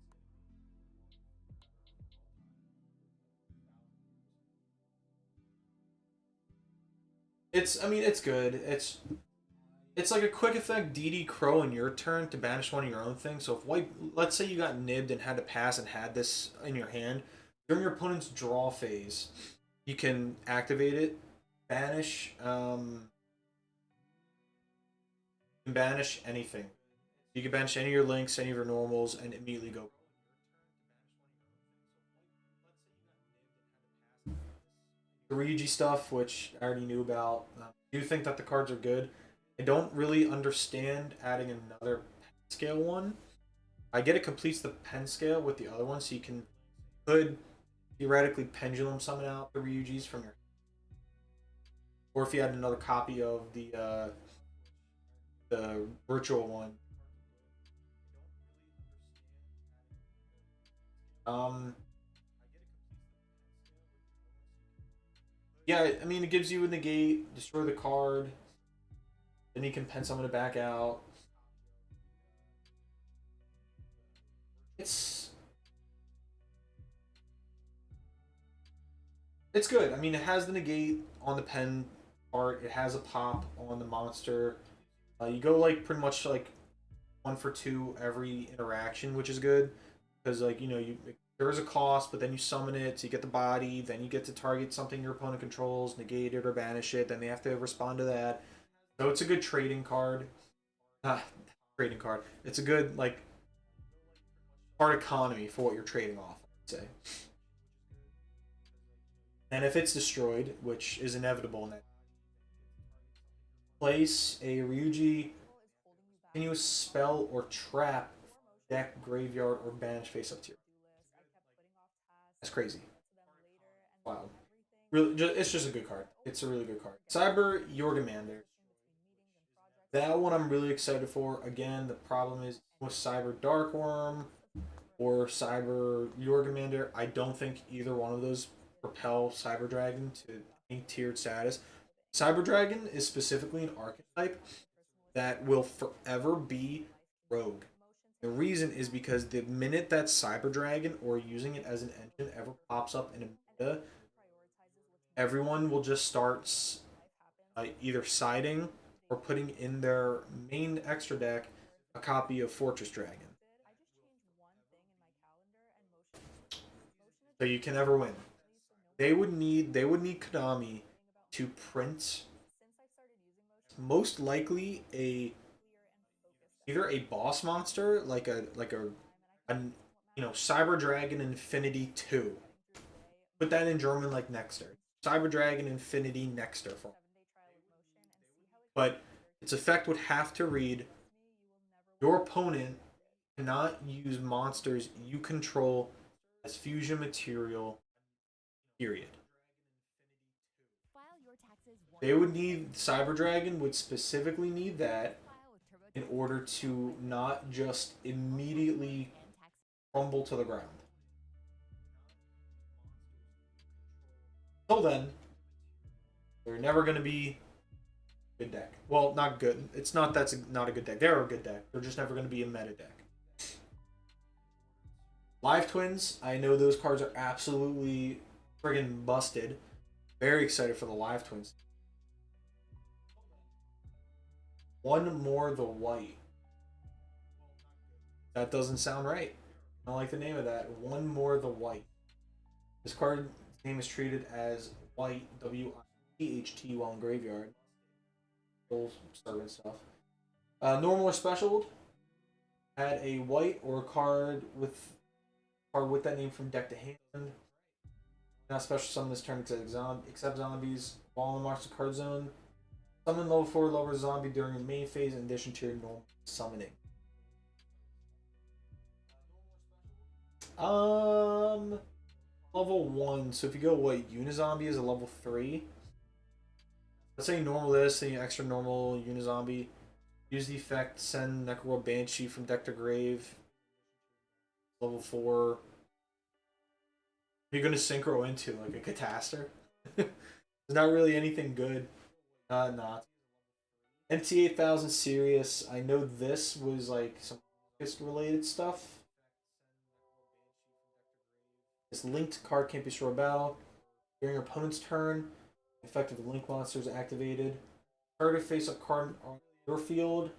I mean, it's good. It's like a quick effect DD Crow in your turn to banish one of your own things. So if white, let's say you got nibbed and had to pass and had this in your hand, during your opponent's draw phase, you can activate it, banish, banish anything. You can banish any of your links, any of your normals, and immediately go. The Ryuji stuff, which I already knew about. I do think that the cards are good. I don't really understand adding another scale one. I get it completes the pen scale with the other one, so you could theoretically pendulum summon out the Ryujis from your, or if you had another copy of the virtual one. Yeah, I mean it gives you a negate, destroy the card, then you can pen summon it back out. It's good. I mean, it has the negate on the pen part. It has a pop on the monster. You go like pretty much like 1 for 2 every interaction, which is good because like there is a cost, but then you summon it, so you get the body, then you get to target something your opponent controls, negate it or banish it. Then they have to respond to that. So it's a good trading card. Trading card. It's a good like card economy for what you're trading off. I'd say. And if it's destroyed, which is inevitable in that, place a Ryuji continuous spell or trap deck, graveyard, or banish face up tier. That's crazy. Wow. Really, it's just a good card. It's a really good card. Cyber Yorgamander. That one I'm really excited for. Again, the problem is with Cyber Darkworm or Cyber Yorgamander, I don't think either one of those propel Cyber Dragon to any tiered status. Cyber Dragon is specifically an archetype that will forever be rogue. The reason is because the minute that Cyber Dragon or using it as an engine ever pops up in a meta, everyone will just start either siding or putting in their main extra deck a copy of Fortress Dragon. So you can never win. They would need Konami to print most likely either a boss monster like a Cyber Dragon Infinity 2. Put that in German like Nexter. Cyber Dragon Infinity Nexter for me. But its effect would have to read: your opponent cannot use monsters you control as fusion material, period. They would need, Cyber Dragon would specifically need that in order to not just immediately crumble to the ground. Until then, they're never going to be a good deck. Well, not good. It's not that's not a good deck. They're a good deck. They're just never going to be a meta deck. Live Twins, I know those cards are absolutely friggin' busted. Very excited for the Live Twins. One more the white. That doesn't sound right. I don't like the name of that. One more the white. This card name is treated as white, W-I-T-H-T, while in graveyard. Full servant stuff. Normal or special. Add a white or a card with that name from deck to hand. Not special summon this turn except zombies. While in the Monster Card Zone. Summon level 4 lower zombie during the main phase in addition to your normal summoning. Level 1. So if you go what, Unizombie is a level 3. Let's say normal this, say extra normal Unizombie. Use the effect, send Necroworld Banshee from deck to grave. Level 4. You're gonna synchro into like a Catastor. There's not really anything good. Not. MT8000 Sirius. I know this was like some related stuff. This linked card can't be destroyed battle. During your opponent's turn, effective link monster is activated. Target face up card on your field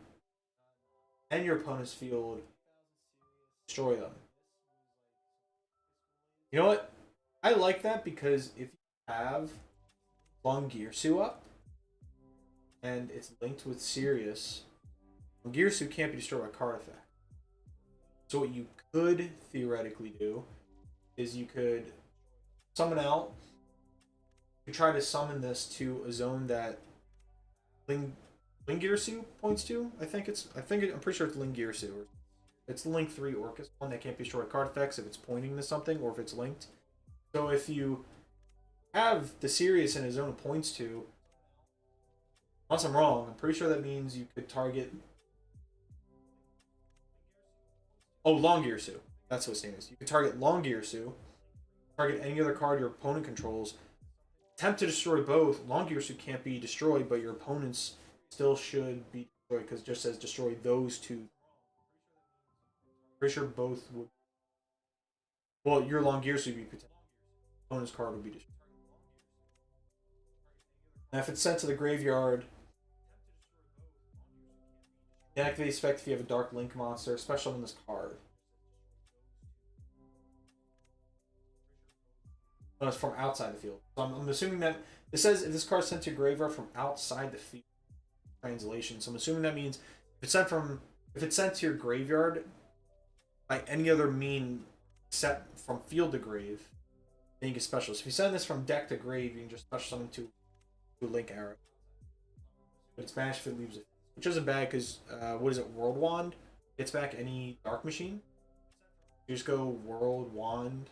and your opponent's field. Destroy them. You know what? I like that because if you have Longirsu up and it's linked with Sirius, Longirsu can't be destroyed by card effect. So what you could theoretically do is you could summon out. You try to summon this to a zone that Lingirsu points to. I'm pretty sure it's Lingirsu. It's Link 3 Orcus, one that can't be destroyed card effects if it's pointing to something or if it's linked. So if you have the Sirius in a zone it points to, unless I'm wrong, I'm pretty sure that means you could target. Oh, Longirsu. That's what his name is. You can target Longirsu, target any other card your opponent controls, attempt to destroy both. Longirsu can't be destroyed, but your opponents still should be destroyed because it just says destroy those two. Pretty sure both would. Well, your Longirsu would be protected. Opponent's card would be destroyed. And if it's sent to the graveyard, deactivate effect if you have a Dark Link monster, especially on this card. No, it's from outside the field. So I'm assuming that it says if this card is sent to your graveyard from outside the field. Translation. So I'm assuming that means if it's sent to your graveyard by any other mean set from field to grave, then you get special. So if you send this from deck to grave, you can just special summon to a Link arrow. But it's banished if it leaves it, which isn't bad because what is it? World Wand gets back any Dark Machine. You just go World Wand,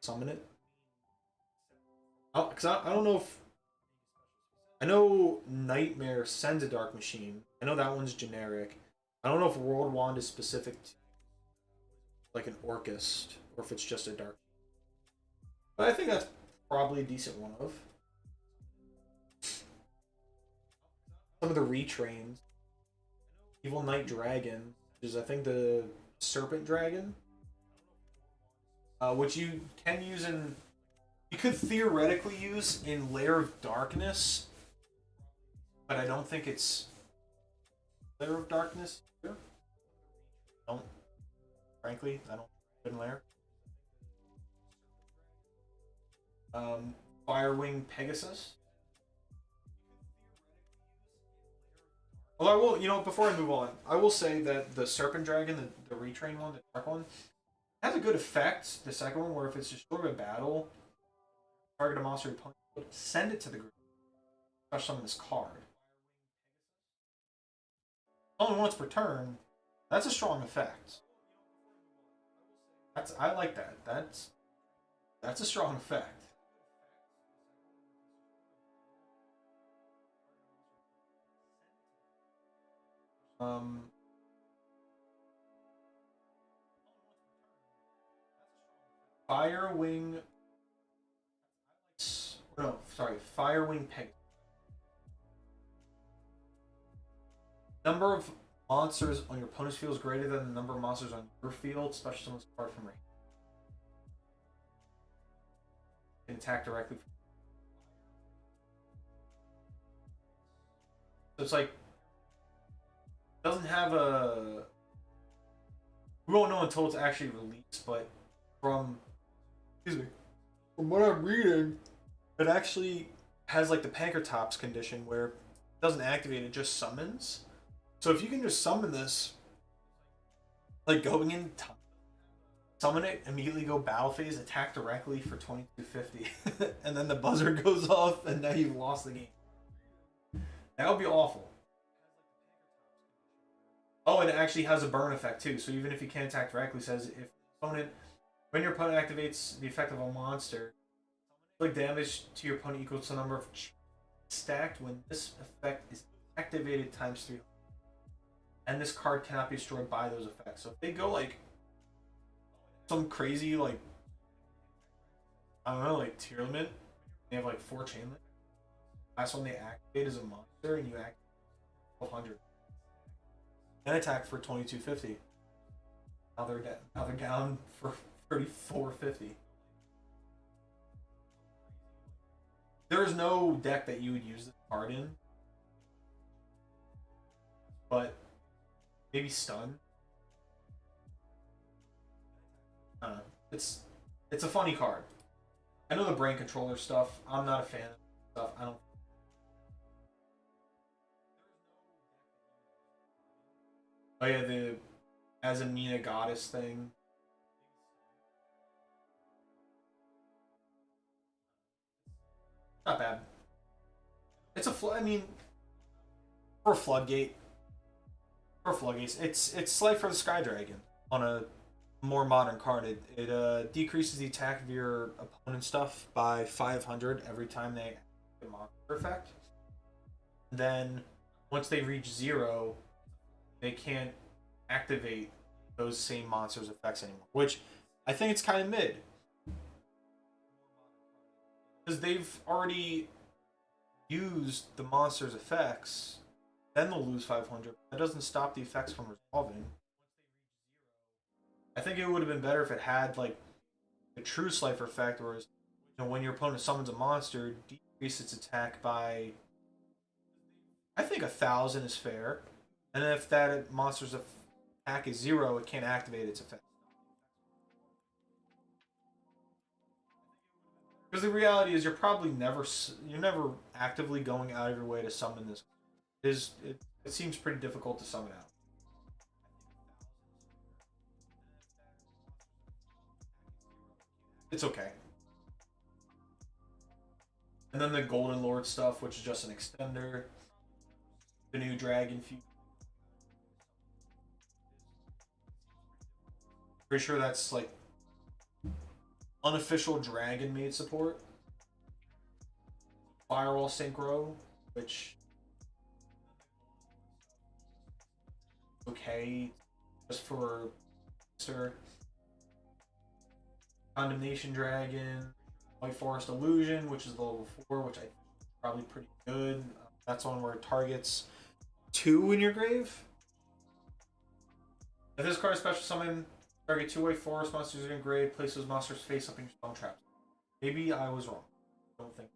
summon it. Because I don't know if. I know Nightmare sends a Dark Machine. I know that one's generic. I don't know if World Wand is specific to like an Orcust or if it's just a Dark. But I think that's probably a decent one of. Some of the retrains. Evil Knight Dragon, which is I think the Serpent Dragon. Which you can use in. You could theoretically use in Lair of Darkness, but I don't think it's Lair of Darkness here. Frankly, I don't in Lair. Firewing Pegasus. Although I will, before I move on, I will say that the Serpent Dragon, the retrain one, the dark one, has a good effect. The second one, where if it's just short of a battle, target a monster opponent, send it to the group. Special summon this card. Only once per turn. That's a strong effect. I like that. That's a strong effect. Firewing. No, sorry, Firewing Pegasus. Number of monsters on your opponent's field is greater than the number of monsters on your field. Special summons card from range. Can attack directly. So it's like doesn't have a. We won't know until it's actually released, but from what I'm reading, it actually has like the Pankratops condition where it doesn't activate, it just summons. So if you can just summon this, like going in time, summon it, immediately go battle phase, attack directly for 2250, and then the buzzer goes off, and now you've lost the game. That would be awful. Oh, and it actually has a burn effect too. So even if you can't attack directly, it says if opponent, when your opponent activates the effect of a monster, like damage to your opponent equals to the number of stacked when this effect is activated times 3. And this card cannot be destroyed by those effects. So if they go like some crazy like I don't know, like Tearlament, they have like 4 chainlink. Last one they activate is a monster and you activate 1200. And attack for 2250. Now they're down for 3450. There is no deck that you would use this card in, but maybe stun. I don't know. It's a funny card. I know the brain controller stuff. I'm not a fan of stuff. I don't. Oh yeah, the Azamina goddess thing. Not bad. It's a I mean, for a floodgate. For floodgates, it's Slay for the Sky Dragon on a more modern card. It decreases the attack of your opponent's stuff by 500 every time they activate a monster effect. Then once they reach 0, they can't activate those same monsters' effects anymore. Which I think it's kind of mid. Because they've already used the monster's effects, then they'll lose 500. That doesn't stop the effects from resolving. I think it would have been better if it had like the true Slifer effect, whereas when your opponent summons a monster, decrease its attack by I think 1,000 is fair. And then if that monster's attack is 0, it can't activate its effect. Because the reality is, you're never actively going out of your way to summon this. It seems pretty difficult to summon out. It's okay. And then the Golden Lord stuff, which is just an extender. The new Dragon Fusion. Pretty sure that's like unofficial Dragon Maid support. Firewall Synchro, which okay, just for Sir. Condemnation Dragon, White Forest Illusion, which is level 4, which I think is probably pretty good. That's one where it targets 2 in your grave. If this card is special summon, target 2 White Forest monsters in your grave, place those monsters face up in your stone traps. Maybe I was wrong. I don't think.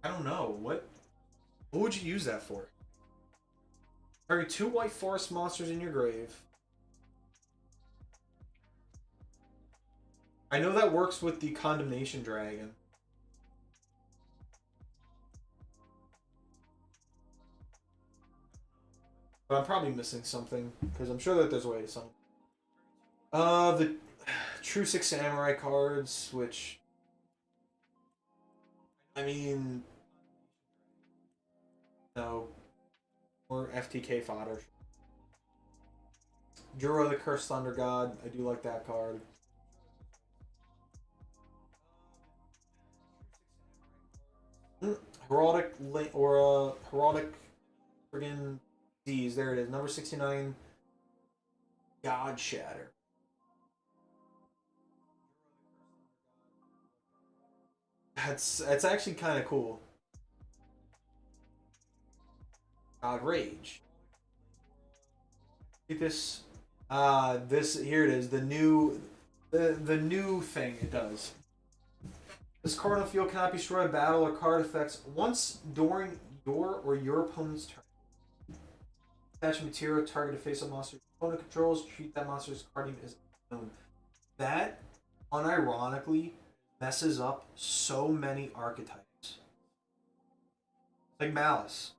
I don't know. What would you use that for? Target 2 White Forest monsters in your grave. I know that works with the Condemnation Dragon. But I'm probably missing something because I'm sure that there's a way to some. The True Six Samurai cards, which I mean, no, or FTK fodder. Juro the Cursed Thunder God, I do like that card. Heraldic Link or Heraldic friggin' D's. There it is, number 69. God Shatter. That's actually kind of cool. God Rage. Get this. This here it is. The new thing it does. This card on the field cannot be destroyed by battle or card effects once during your or your opponent's turn. Attach material target a face-up monster your opponent controls. Treat that monster's card name as unknown. That unironically messes up so many archetypes. Like Malice.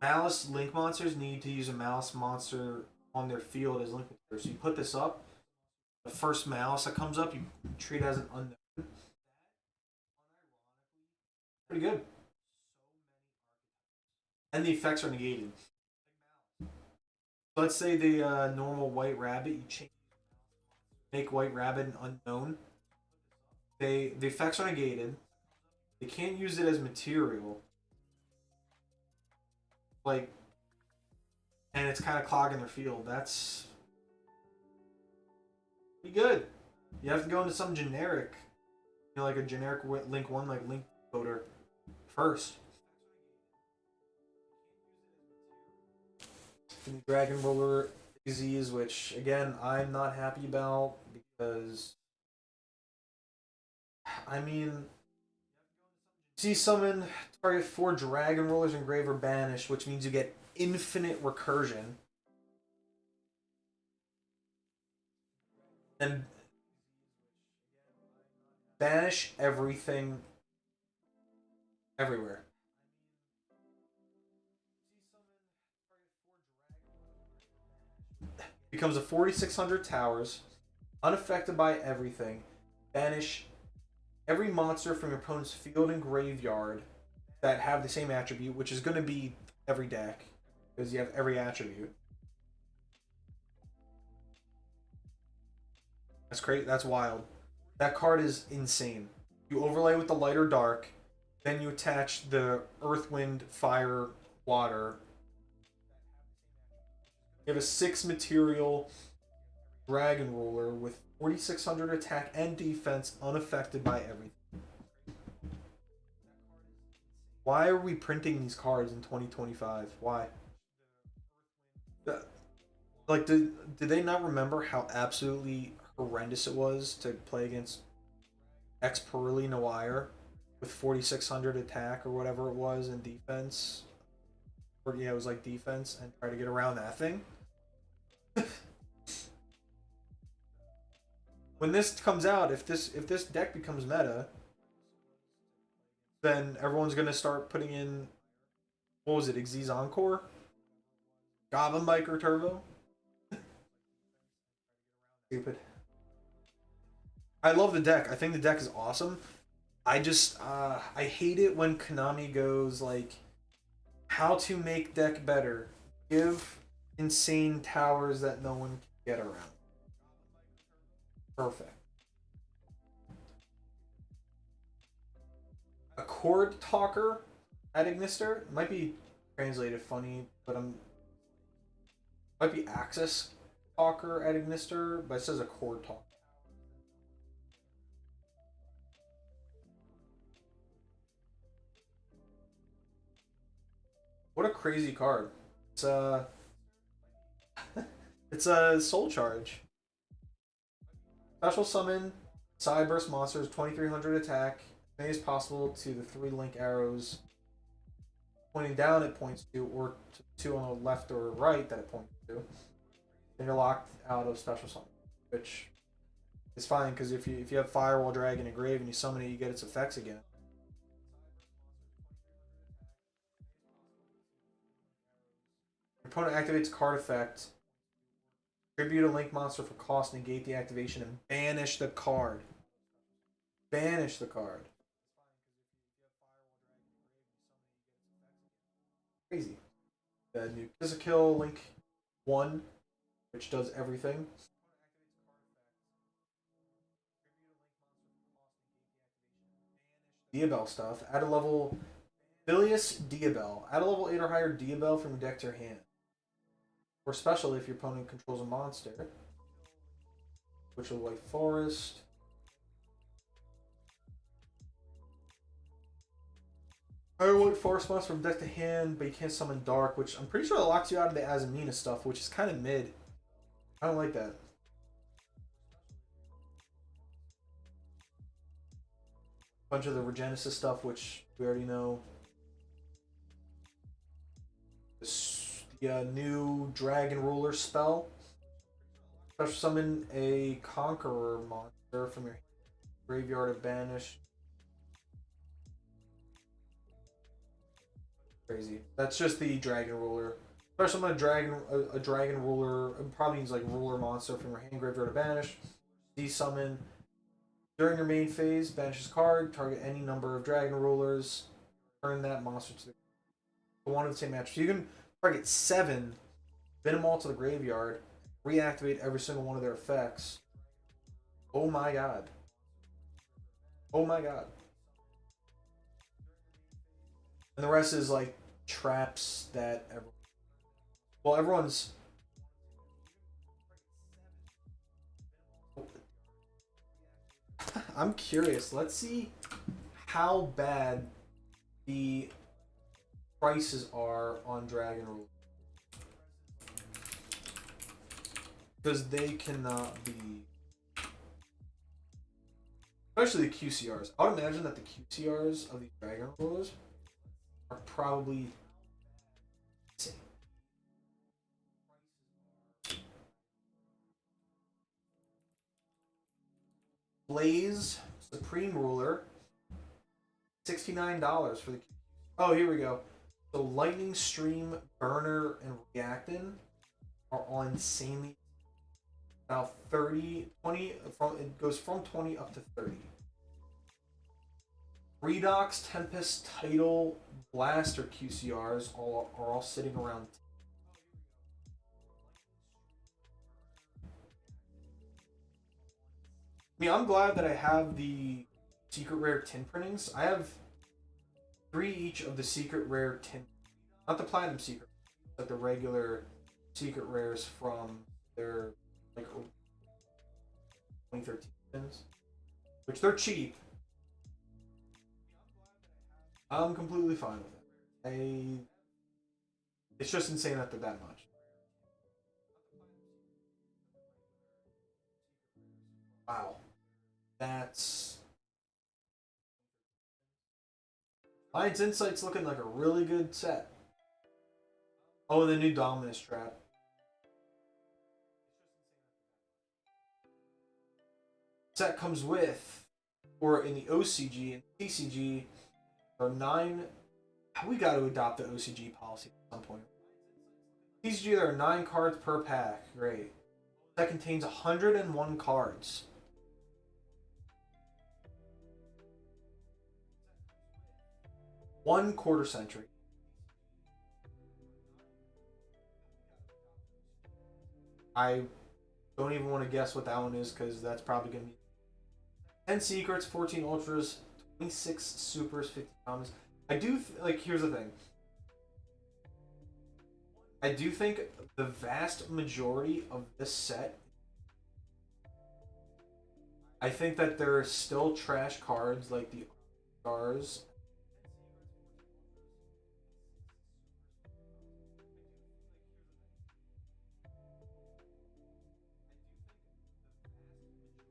Malice Link monsters need to use a Malice monster on their field as Link material. So you put this up, the first Malice that comes up, you treat it as an unknown. Pretty good. And the effects are negated. Let's say the normal White Rabbit, you change, make White Rabbit an unknown. The effects are negated. They can't use it as material. Like, and it's kind of clogging their field. That's pretty good. You have to go into some generic, you know, like a generic Link 1, like Link Coder first. The Dragon Roller disease, which again I'm not happy about because I mean, see summon target 4 Dragon Rollers engrave or banish, which means you get infinite recursion. And banish everything everywhere. Becomes a 4600 towers, unaffected by everything. Banish every monster from your opponent's field and graveyard that have the same attribute, which is going to be every deck because you have every attribute. That's great. That's wild. That card is insane. You overlay with the light or dark, then you attach the earth, wind, fire, water. You have a 6 material Dragon Roller with 4600 attack and defense, unaffected by everything. Why are we printing these cards in 2025? Why? Like, did they not remember how absolutely horrendous it was to play against X-Pearly Noir with 4600 attack or whatever it was in defense? Or yeah, it was like defense, and try to get around that thing. When this comes out, if this deck becomes meta, then everyone's gonna start putting in, what was it, Xyz Encore? Goblin Biker Turbo? Stupid. I love the deck. I think the deck is awesome. I just I hate it when Konami goes like, how to make deck better. Give insane towers that no one can get around. Perfect. A Chord Talker at Ignister might be translated funny, but might be Axis Talker at Ignister, but it says a Chord Talker. What a crazy card. It's it's a Soul Charge. Special summon Cyburst monsters, 2300 attack. Many as possible to the 3 link arrows pointing down it points to, or to 2 on the left or right that it points to. Then you're locked out of special summon, which is fine because if you have Firewall Dragon and Grave and you summon it, you get its effects again. Your opponent activates a card effect. Tribute a link monster for cost, negate the activation, and banish the card. Banish the card. Crazy. The new Kill Link 1, which does everything. Diabell stuff. Add a level Bilious Diabell. Add a level 8 or higher Diabell from your deck to your hand. Or special if your opponent controls a monster. Which will White Forest. Higher White Forest monster from deck to hand, but you can't summon Dark, which I'm pretty sure locks you out of the Azamina stuff, which is kind of mid. I don't like that. Bunch of the Regenesis stuff, which we already know. The new Dragon Ruler spell. Special summon a Conqueror monster from your graveyard of Banish. Crazy. That's just the Dragon Ruler. Special summon a Dragon Ruler. It probably means like Ruler monster from your hand graveyard of Banish. Desummon. During your main phase, banish this card. Target any number of Dragon Rulers. Turn that monster to the one of the same match. So you can target 7, bin them all to the graveyard, reactivate every single one of their effects. Oh my god. Oh my god. And the rest is like traps that everyone's. I'm curious. Let's see how bad the prices are on Dragon Rule. Because they cannot be. Especially the QCRs. I would imagine that the QCRs of these Dragon Rulers are probably insane. Blaze Supreme Ruler, $69 for the. Oh, here we go. So Lightning Stream, Burner, and Reactin are all insanely. Now 30, 20 from it goes from 20 up to 30. Redox, Tempest, Tidal, Blaster QCRs are all sitting around. I mean, I'm glad that I have the secret rare tin printings. I have 3 each of the secret rare tin, not the platinum secret, but the regular secret rares from their like 2013 pins, which they're cheap. I'm completely fine with it. It's just insane that they're that much. Wow. That's Lions Insight's looking like a really good set. Oh, the new Dominus trap. Set comes with, or in the OCG and TCG, there are 9. We got to adopt the OCG policy at some point. TCG, there are 9 cards per pack. Great. That contains 101 cards. One quarter century. I don't even want to guess what that one is because that's probably going to be 10 secrets, 14 ultras, 26 supers, 50 commons. I do like. Here's the thing. I do think the vast majority of this set. I think that there are still trash cards like the stars.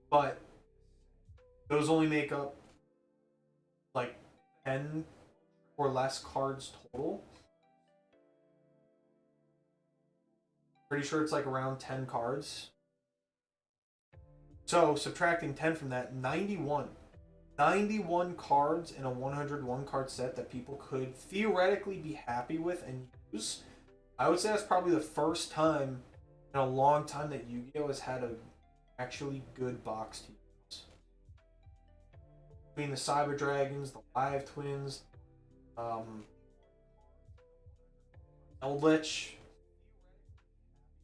But those only make up like 10 or less cards total. Pretty sure it's like around 10 cards. So subtracting 10 from that, 91. 91 cards in a 101 card set that people could theoretically be happy with and use. I would say that's probably the first time in a long time that Yu-Gi-Oh has had a actually good box to use. Between the Cyber Dragons, the Live Twins, Eldritch,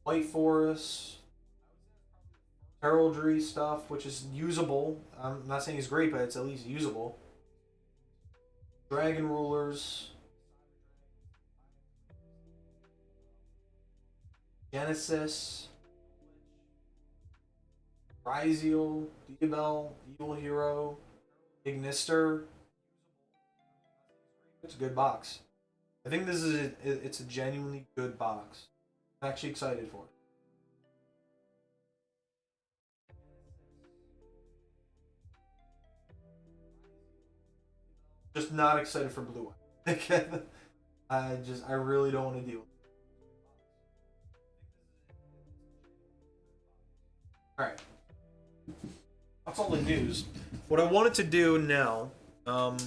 White Forest, heraldry stuff, which is usable. I'm not saying it's great, but it's at least usable. Dragon Rulers, Genesis, Ryziel, Diabel, Evil Hero, Ignister. It's a good box. I think this is it's a genuinely good box. I'm actually excited for it. Just not excited for Blue Eye. I really don't want to deal with it. Alright. That's all the news. What I wanted to do now, I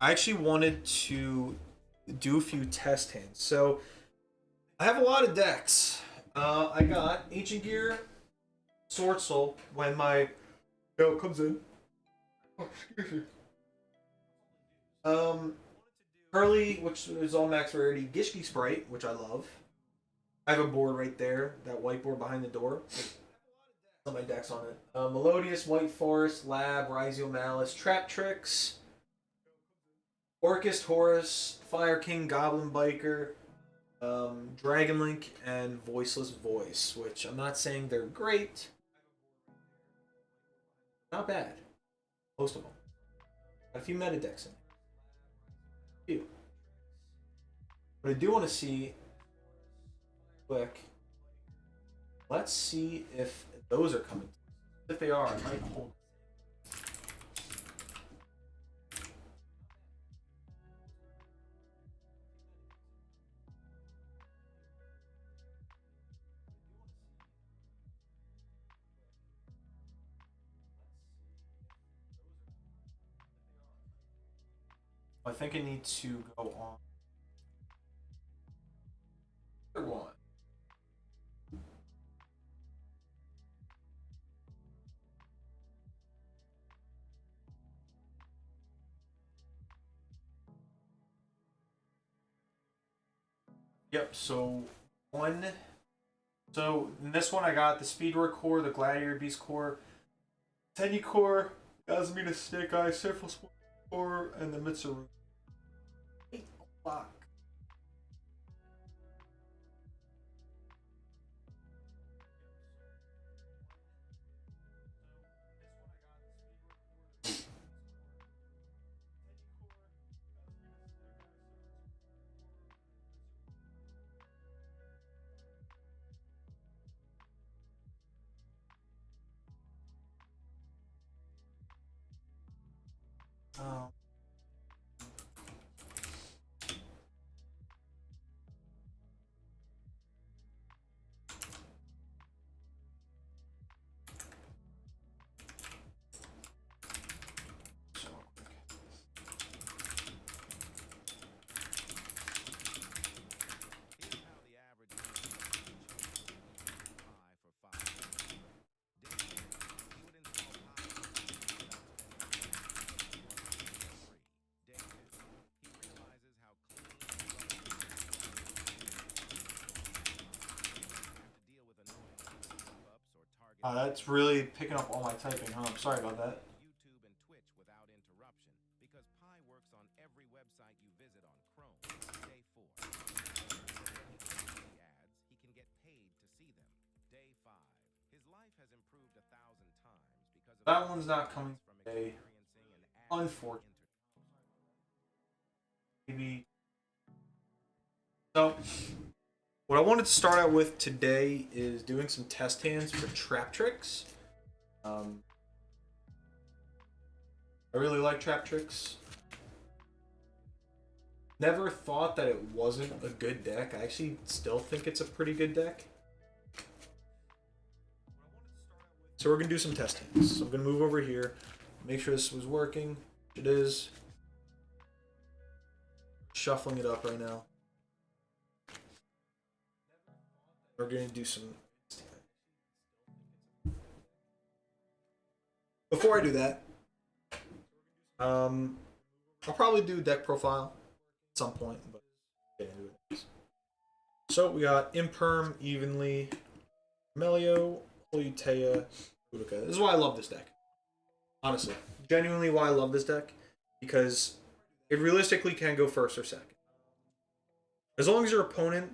actually wanted to do a few test hands. So, I have a lot of decks. I got Ancient Gear, Sword Soul, when my go comes in. Oh, excuse me. Curly, which is all max rarity, Gishki Sprite, which I love. I have a board right there, that whiteboard behind the door. Some of my decks on it. Melodious, White Forest, Lab, Ryziel Malice, Trap Tricks, Orcust Horus, Fire King, Goblin Biker, Dragon Link, and Voiceless Voice, which I'm not saying they're great. Not bad. Most of them. Got a few meta decks in there. Few. But I do want to see quick. Let's see if those are coming. If they are, I might hold. I think I need to go on. Third one. Yep, so one. So in this one I got the Speedwork core, the Gladiator Beast core, Tenyi core, Yasmina Snake Eye, Surface core, and the Mitsuru. 8 o'clock. Oh. So quick. That's really picking up all my typing, huh? I'm sorry about that. YouTube and Twitch without interruption because Pi works on every website you visit on Chrome. Day 4. The ads, he can get paid to see them. Day 5. His life has improved 1,000 times because of That one's not coming from today. experiencing an ad Unfortunately. Maybe. So, what I wanted to start out with today is doing some test hands for Trap Tricks. I really like Trap Tricks. Never thought that it wasn't a good deck. I actually still think it's a pretty good deck. So we're going to do some test hands. So I'm going to move over here, make sure this was working. It is. Shuffling it up right now. We're going to do some. Before I do that, I'll probably do deck profile at some point, but get into it. So we got Imperm, Evenly, Melio, Holytea, Boudica. This is why I love this deck. Honestly. Genuinely why I love this deck. Because it realistically can go first or second. As long as your opponent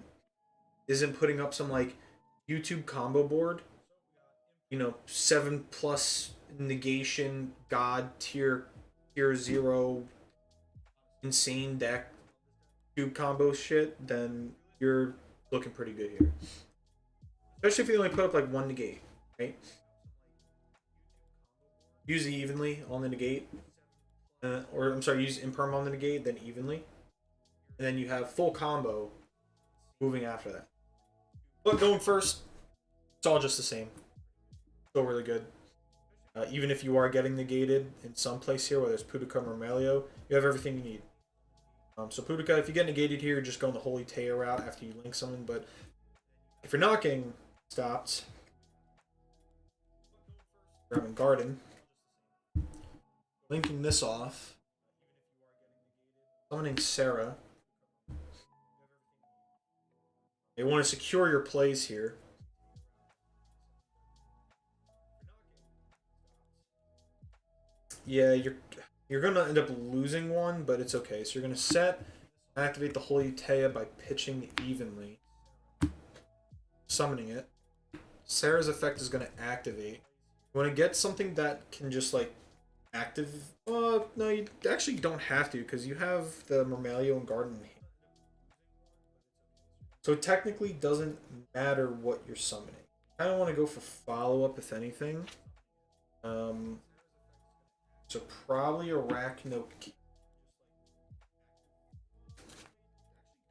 isn't putting up some like YouTube combo board, you know, 7+ negation, god, tier 0, insane deck, tube combo shit, then you're looking pretty good here. Especially if you only put up like one negate, right? Use the Evenly on the negate. Or I'm sorry, use Imperm on the negate, then Evenly. And then you have full combo moving after that. But going first, it's all just the same. Still really good. Even if you are getting negated in some place here, whether it's Boudica or Melio, you have everything you need. So Boudica, if you get negated here, you're just going the Holytea route after you link someone. But if you're not getting stopped, grabbing Garden, linking this off, summoning Sarah. You want to secure your plays here. Yeah, you're gonna end up losing one, but it's okay. So you're gonna set, activate the Holytea by pitching the Evenly, summoning it. Sarah's effect is gonna activate. You want to get something that can just like active. No, you actually don't have to because you have the Murmelio and Garden in hand. So it technically doesn't matter what you're summoning. I don't want to go for follow-up if anything. So probably Arachno.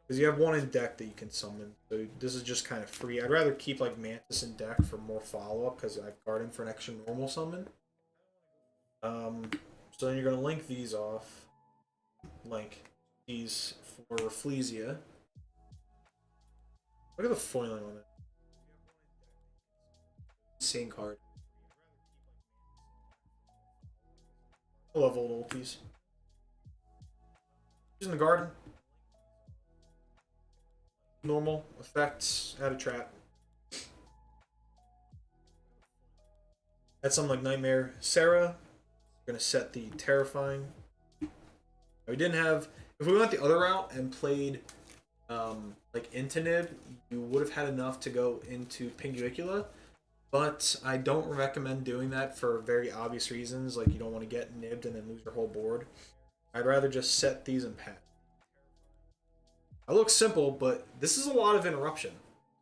Because you have one in deck that you can summon. So this is just kind of free. I'd rather keep like Mantis in deck for more follow-up because I have Garden for an extra normal summon. So then you're going to link these off. Link these for Rafflesia. Look at the foiling on it. Insane card. I love old ultis. Using the Garden. Normal effects. Add a trap. Add something like Nightmare. Sarah. We're gonna set the Terrifying. We didn't have. If we went the other route and played like into Nib, you would have had enough to go into Pinguicula, but I don't recommend doing that for very obvious reasons, like you don't want to get nibbed and then lose your whole board. I'd rather just set these and pat. I look simple, but this is a lot of interruption.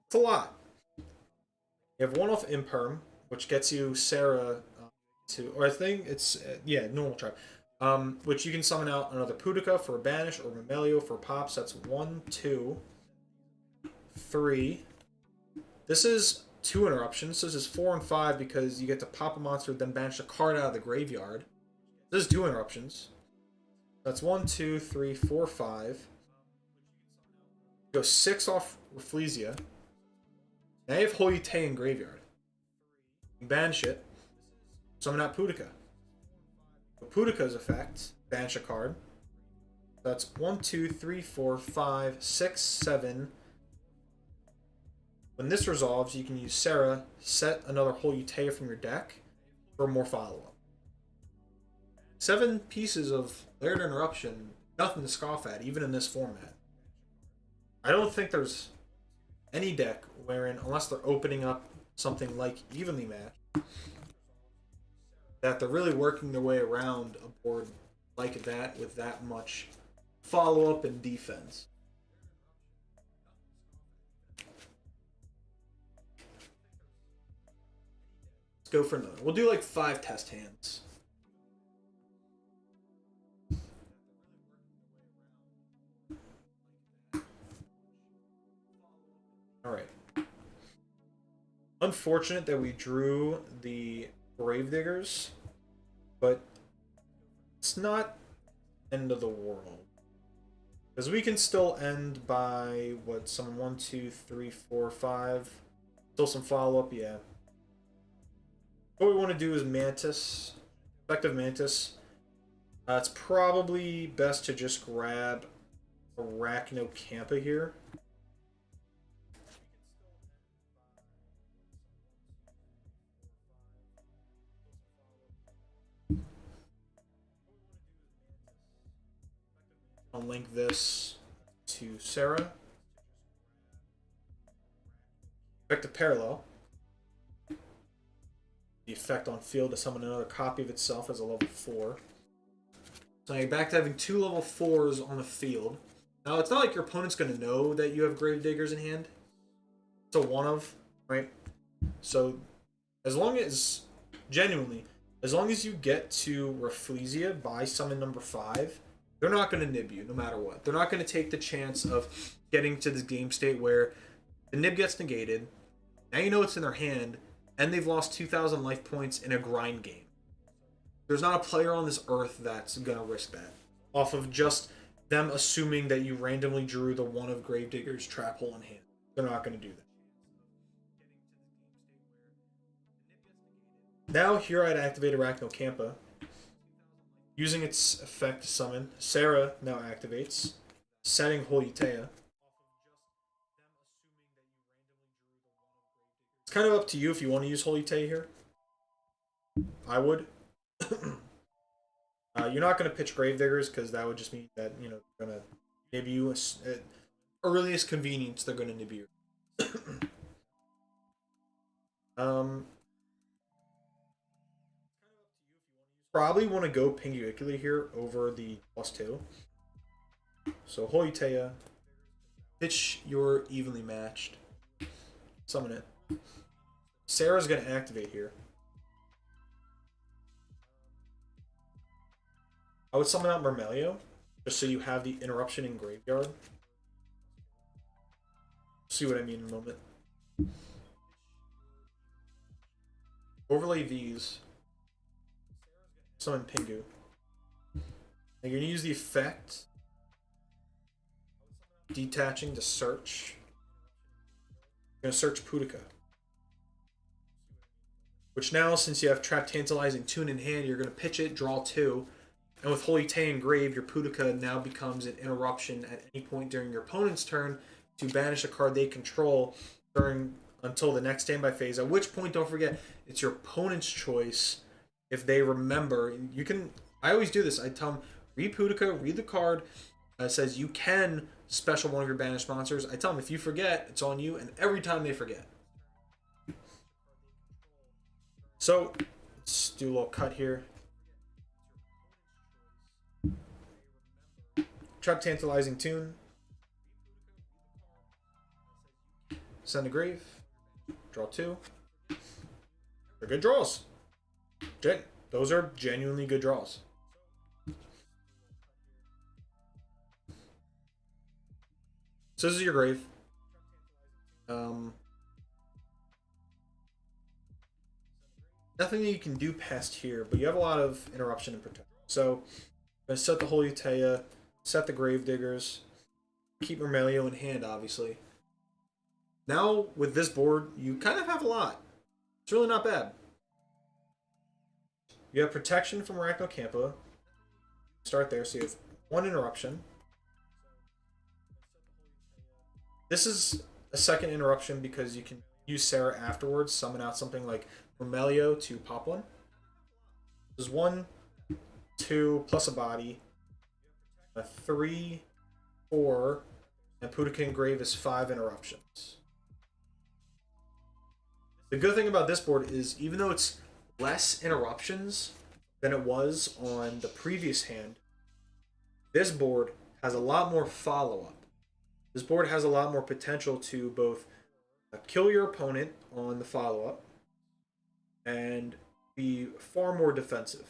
It's a lot. You have one off Imperm, which gets you Sarah to, or I think it's, yeah, normal trap. Which you can summon out another Boudica for a banish or Murmelio for pops. That's 1, 2, 3. This is 2 interruptions. So this is 4 and 5 because you get to pop a monster, then banish a card out of the graveyard. This is 2 interruptions. That's 1, 2, 3, 4, 5. Go 6 off Rafflesia. Now you have Holytea in graveyard. You banish it. Summon out Boudica. Boudica's effect, banish a card. That's 1, 2, 3, 4, 5, 6, 7. When this resolves, you can use Sarah, set another Holytea from your deck for more follow-up. 7 pieces of Layered Interruption, nothing to scoff at, even in this format. I don't think there's any deck wherein, unless they're opening up something like Evenly Matched, that they're really working their way around a board like that with that much follow-up and defense. Let's go for another. We'll do like 5 test hands. Alright. Unfortunate that we drew the Gravediggers, but it's not end of the world. Because we can still end by, what, some 1, 2, 3, 4, 5. Still some follow-up, yeah. What we want to do is Mantis. Effective Mantis. It's probably best to just grab Arachnocampa here. I'll link this to Sarah. Effective Parallel. The effect on field to summon another copy of itself as a level 4. So now you're back to having 2 level 4s on the field. Now it's not like your opponent's going to know that you have Gravediggers in hand. It's a one of, right? So as long as, genuinely, as long as you get to Rafflesia by summon number 5, they're not going to nib you no matter what. They're not going to take the chance of getting to this game state where the nib gets negated, now you know it's in their hand, and they've lost 2,000 life points in a grind game. There's not a player on this earth that's going to risk that. Off of just them assuming that you randomly drew the one of Gravedigger's trap hole in hand. They're not going to do that. Now here I'd activate Arachnocampa. Using its effect to summon, Sarah now activates, setting Holytea. It's kind of up to you if you want to use Holytea here. I would. You're not going to pitch Gravediggers because that would just mean that, you know, they're going to nib you at earliest convenience. They're going to nib you. Probably want to go Pinguicula here over the +2. So Holytea, pitch your evenly matched. Summon it. Sarah's going to activate here. I would summon out Myrmelio, just so you have the interruption in graveyard. See what I mean in a moment. Overlay these. Summon Pingu. Now you're going to use the effect. Detaching to search. You're going to search Pudica. Which now, since you have Trap Tantalizing Tune in hand, you're going to pitch it, draw 2. And with Holytea engraved, your Pudica now becomes an interruption at any point during your opponent's turn to banish a card they control until the next standby phase. At which point, don't forget, it's your opponent's choice. If they remember, you can. I always do this. I tell them, read Pudica, read the card. It says you can special one of your banished monsters. I tell them, if you forget, it's on you, and every time they forget. So, let's do a little cut here. Trap Tantalizing Tune. Send a grave. Draw 2. They're good draws. Those are genuinely good draws. So this is your grave. Nothing that you can do past here, but you have a lot of interruption and protection. So I'm going to set the Holytea, set the Gravediggers, keep Myrmelio in hand, obviously. Now, with this board, you kind of have a lot. It's really not bad. You have protection from Arachnocampa. Start there, so you have 1 interruption. This is a second interruption because you can use Sarah afterwards, summon out something like Myrmelio to pop 1. There's 1, 2, plus a body. A 3, 4, and Pudica Engrave is 5 interruptions. The good thing about this board is, even though it's less interruptions than it was on the previous hand, this board has a lot more follow-up. This board has a lot more potential to both kill your opponent on the follow-up and be far more defensive.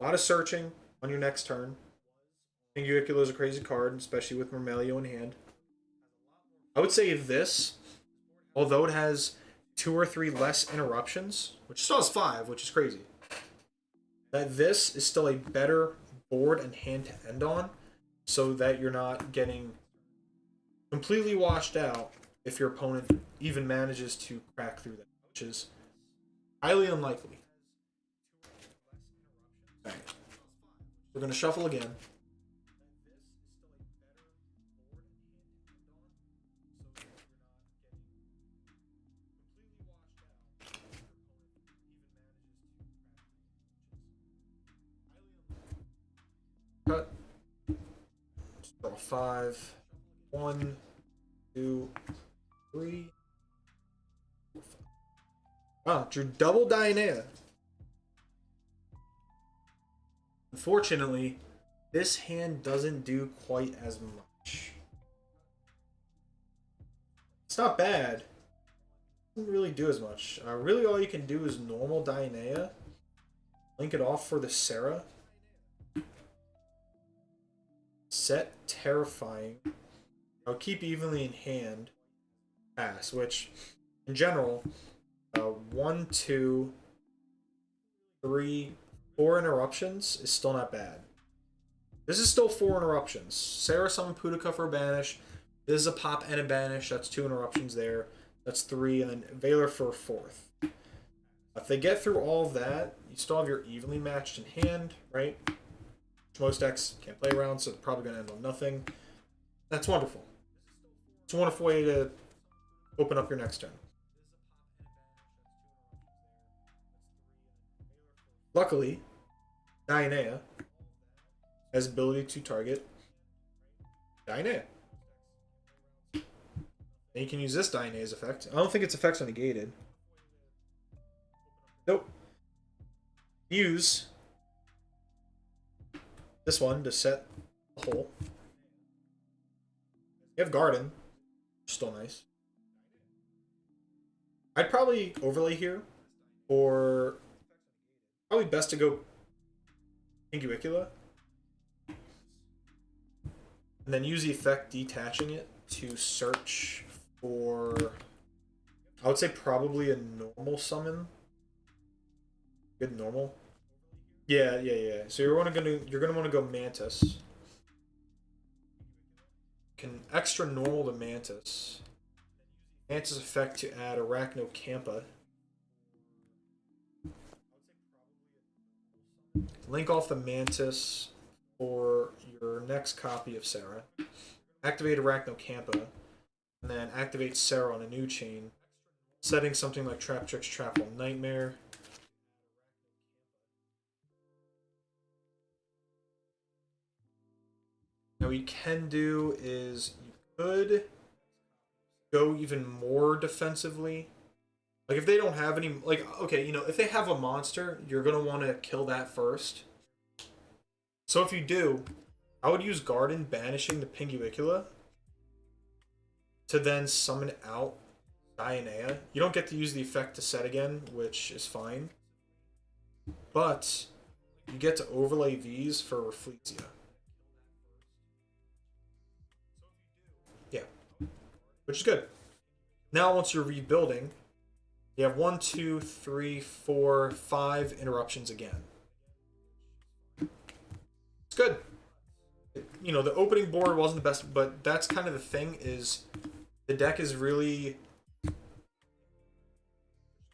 A lot of searching on your next turn. Pinguicula is a crazy card, especially with Myrmelio in hand. I would say this, although it has 2 or 3 less interruptions, which still has 5, which is crazy, that this is still a better board and hand to end on so that you're not getting completely washed out if your opponent even manages to crack through that, which is highly unlikely. Alright. We're going to shuffle again. Cut. Just draw 5. 1, 2, 3. Ah, drew double Dianea. Unfortunately, this hand doesn't do quite as much. It's not bad. Doesn't really do as much. Really, all you can do is normal Dianea. Link it off for the Sarah. Set Terrifying. I'll keep evenly in hand. Pass, which, in general, 1, 2, 3, 4 interruptions is still not bad. This is still 4 interruptions. Sarah summon Pudica for a banish. This is a pop and a banish. That's 2 interruptions there. That's 3, and then Valor for a 4th. If they get through all of that, you still have your evenly matched in hand, right? Which most decks can't play around, so it's probably going to end on nothing. That's wonderful. It's a wonderful way to open up your next turn. Luckily, Dianea has ability to target Dianea. And you can use this Dianea's effect. I don't think its effects are negated. Nope. Use this one to set the hole. You have Garden. Still nice. I'd probably overlay here, or probably best to go Pinguicula. And then use the effect detaching it to search for, I would say probably a normal summon. Good normal. Yeah. So you're gonna want to go Mantis. Can extra normal to Mantis. Mantis effect to add Arachnocampa. Link off the Mantis for your next copy of Sarah. Activate Arachnocampa, and then activate Sarah on a new chain, setting something like Traptrix Trapple Nightmare. Now what you can do is you could go even more defensively. Like if they don't have any, like, okay, you know, if they have a monster, you're going to want to kill that first. So if you do, I would use Garden banishing the Pinguicula to then summon out Dianea. You don't get to use the effect to set again, which is fine. But you get to overlay these for Rafflesia. Yeah. Which is good. Now once you're rebuilding, you have 1, 2, 3, 4, 5 interruptions again. It's good. You know, the opening board wasn't the best, but that's kind of the thing, is the deck is really,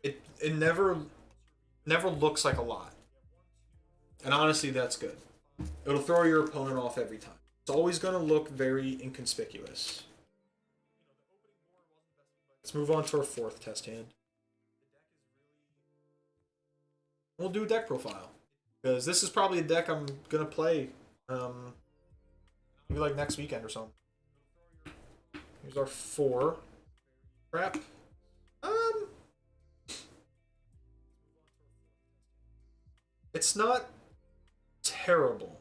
it never looks like a lot. And honestly, that's good. It'll throw your opponent off every time. It's always going to look very inconspicuous. Let's move on to our 4th test hand. We'll do a deck profile, because this is probably a deck I'm gonna play maybe like next weekend or something. Here's our 4 crap. It's not terrible.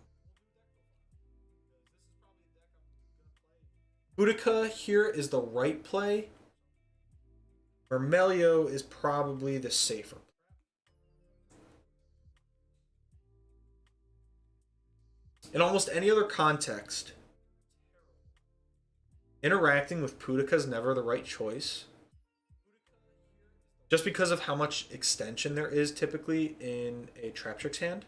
Boudica here is the right play. Vermelio is probably the safer play. In almost any other context, interacting with Boudica is never the right choice. Just because of how much extension there is typically in a Traptrix hand.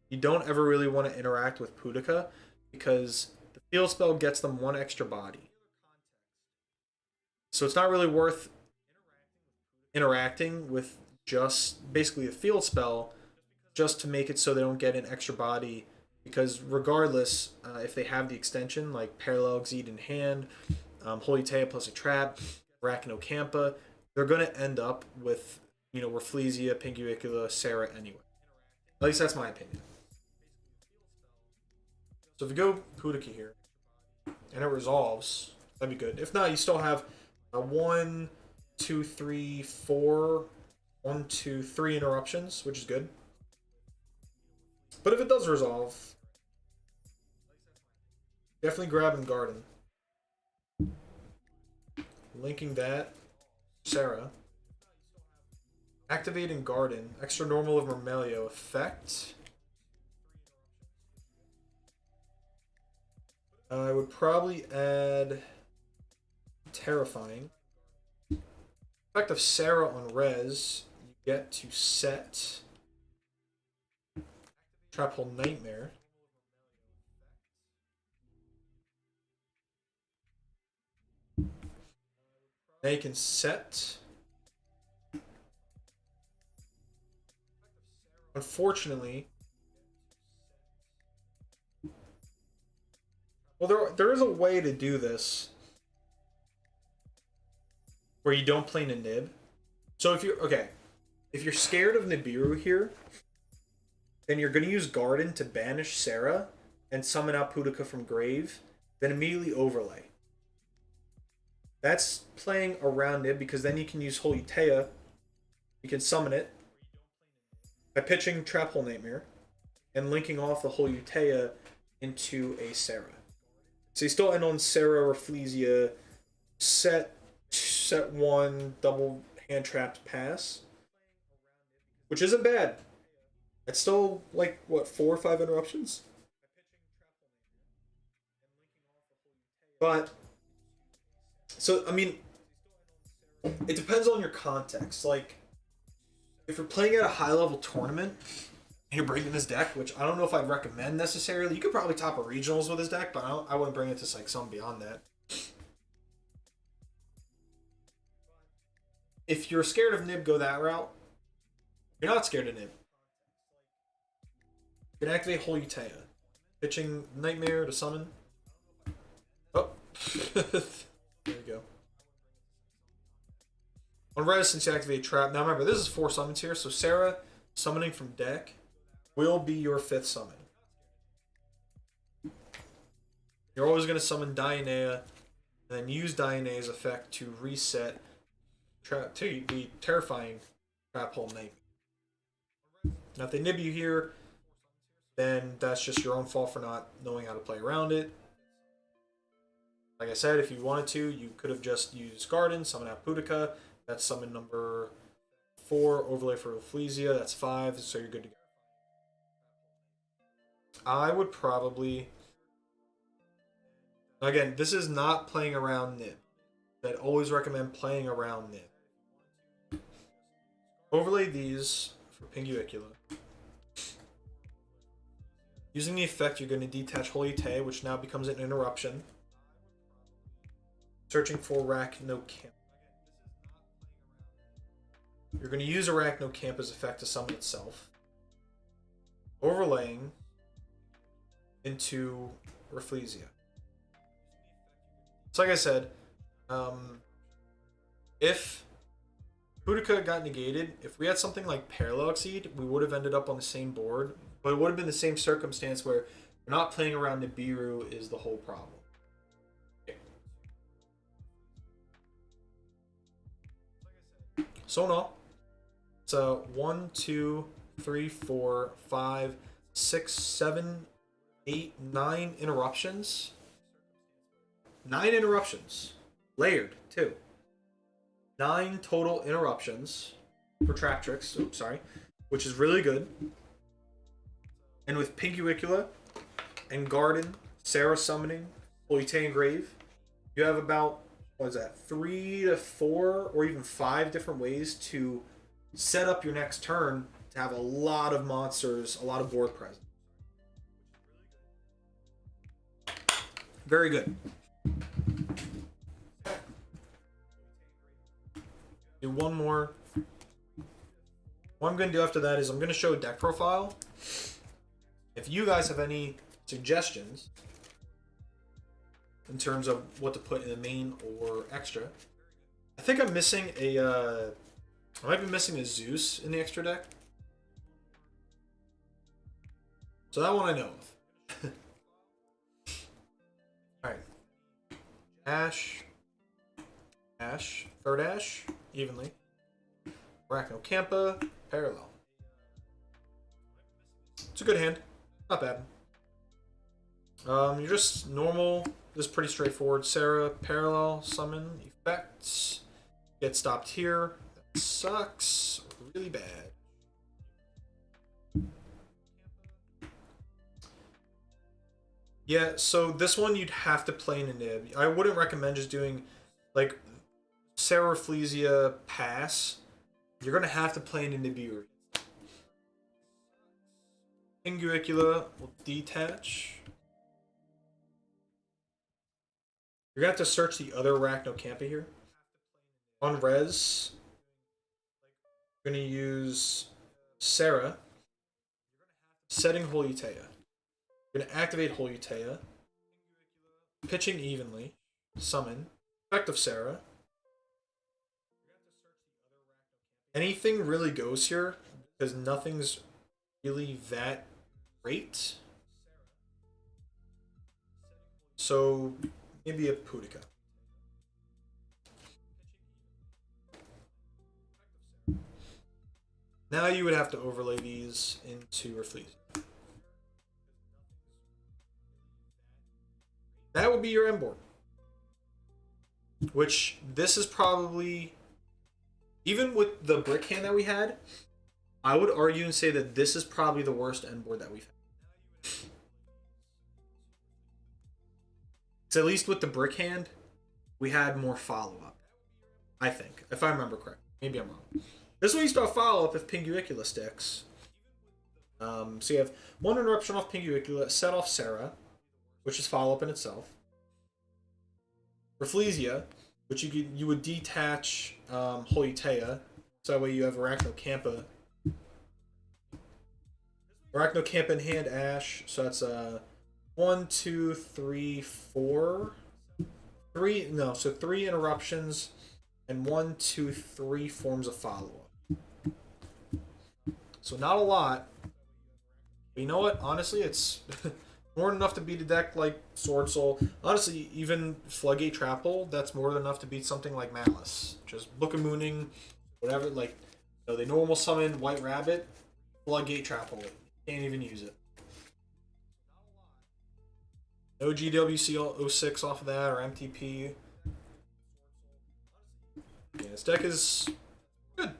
You don't ever really want to interact with Boudica because the field spell gets them 1 extra body. So it's not really worth interacting with just basically a field spell just to make it so they don't get an extra body, because regardless, if they have the extension like Parallel Exceed in hand, Holy Taya plus a trap, Arachnocampa, they're going to end up with, you know, Rafflesia, Pinguicula, Sarah anyway. At least that's my opinion. So if you go Pudica here and it resolves, that'd be good. If not, you still have a 1, 2, 3, 4, 1, 2, 3 interruptions, which is good. But if it does resolve, definitely grabbing Garden. Linking that, Sarah. Activating Garden, extra normal of Myrmelio effect. I would probably add Terrifying. Effect of Sarah on res, you get to set Trap Hole Nightmare. Now you can set. Unfortunately, well, there is a way to do this where you don't play a Nib. So if you're scared of Nibiru here, then you're going to use Garden to banish Sarah and summon out Pudica from grave, then immediately overlay. That's playing around Nib, because then you can use Holy Taya. You can summon it by pitching Trap Hole Nightmare and linking off the Holy Taya into a Sarah. So you still end on Sarah or Rafflesia, set 1, double hand trapped pass, which isn't bad. It's still like, what, 4 or 5 interruptions? But, so, I mean, it depends on your context. Like, if you're playing at a high level tournament and you're bringing this deck, which I don't know if I'd recommend necessarily, you could probably top a regionals with this deck, but I wouldn't bring it to like something beyond that. If you're scared of Nib, go that route. If you're not scared of Nib, you can activate Holy Taya, pitching Nightmare to summon. Oh, there you go. On res, since you activate Trap, now remember, this is 4 summons here, so Sarah, summoning from deck, will be your 5th summon. You're always going to summon Dionea, and then use Dionea's effect to reset to the Terrifying Trap Hole Nightmare. Now if they nib you here, then that's just your own fault for not knowing how to play around it. Like I said, if you wanted to, you could have just used Garden, summon out Pudica. That's summon number 4, overlay for Rafflesia. That's 5, so you're good to go. I would probably... Again, this is not playing around Nib. I'd always recommend playing around Nib. Overlay these for Pinguicula. Using the effect, you're going to detach Holy Taya, which now becomes an interruption. Searching for Arachnocampa. You're going to use Arachnocampa's effect to summon itself. Overlaying into Rafflesia. So like I said, if Pudica got negated, if we had something like Parallel Exceed, we would have ended up on the same board, but it would have been the same circumstance where you're not playing around Nibiru is the whole problem. Okay. So in all, so 1, 2, 3, 4, 5, 6, 7, 8, 9 interruptions. 9 interruptions. Layered, too. 9 total interruptions for Traptrix. Oops, sorry. Which is really good. And with Pinguicula and Garden, Sarah summoning, Holy Taya Grave, you have about, what is that, 3 to 4 or even 5 different ways to set up your next turn to have a lot of monsters, a lot of board presence. Very good. Do one more. What I'm going to do after that is I'm going to show a deck profile. If you guys have any suggestions in terms of what to put in the main or extra, I think I'm missing a. I might be missing a Zeus in the extra deck. So that one I know of. Alright. Ash. Ash. Third Ash. Evenly. Arachnocampa. Parallel. It's a good hand. Not bad. You're just normal. This is pretty straightforward. Sarah. Parallel. Summon. Effects. Get stopped here. That sucks. Really bad. Yeah, so this one you'd have to play in a nib. I wouldn't recommend just doing, like, Saraflesia pass. You're going to have to play in a Nibiru. Pinguicula will detach. You're going to have to search the other Arachnocampa here. On res, you're going to use Sarah, setting Holutea. You're going to activate Holutea, pitching evenly, summon, effect of Sarah. Anything really goes here because nothing's really that great. So maybe a Pudica. Now you would have to overlay these into Rafflesia. That would be your end board. Which, this is probably, even with the brick hand that we had, I would argue and say that this is probably the worst end board that we've had. So at least with the brick hand, we had more follow-up. I think, if I remember correctly. Maybe I'm wrong. This one you start follow-up if Pinguicula sticks. So you have one interruption off Pinguicula, set off Sarah, which is follow-up in itself. Rafflesia, which you would detach Holutea, so that way you have Arachnocampa. Arachnocampa in hand, Ash, so that's 1, 2, 3, 4. So 3 interruptions and 1, 2, 3 forms of follow-up. So not a lot. But you know what? Honestly, it's more than enough to beat a deck like Sword Soul. Honestly, even Floodgate Trap Hole, that's more than enough to beat something like Malice. Just Book of Mooning, whatever, like, you know, they normal summon White Rabbit, Floodgate Trap Hole. Can't even use it. No GWC 06 off of that, or MTP. Yeah, this deck is good.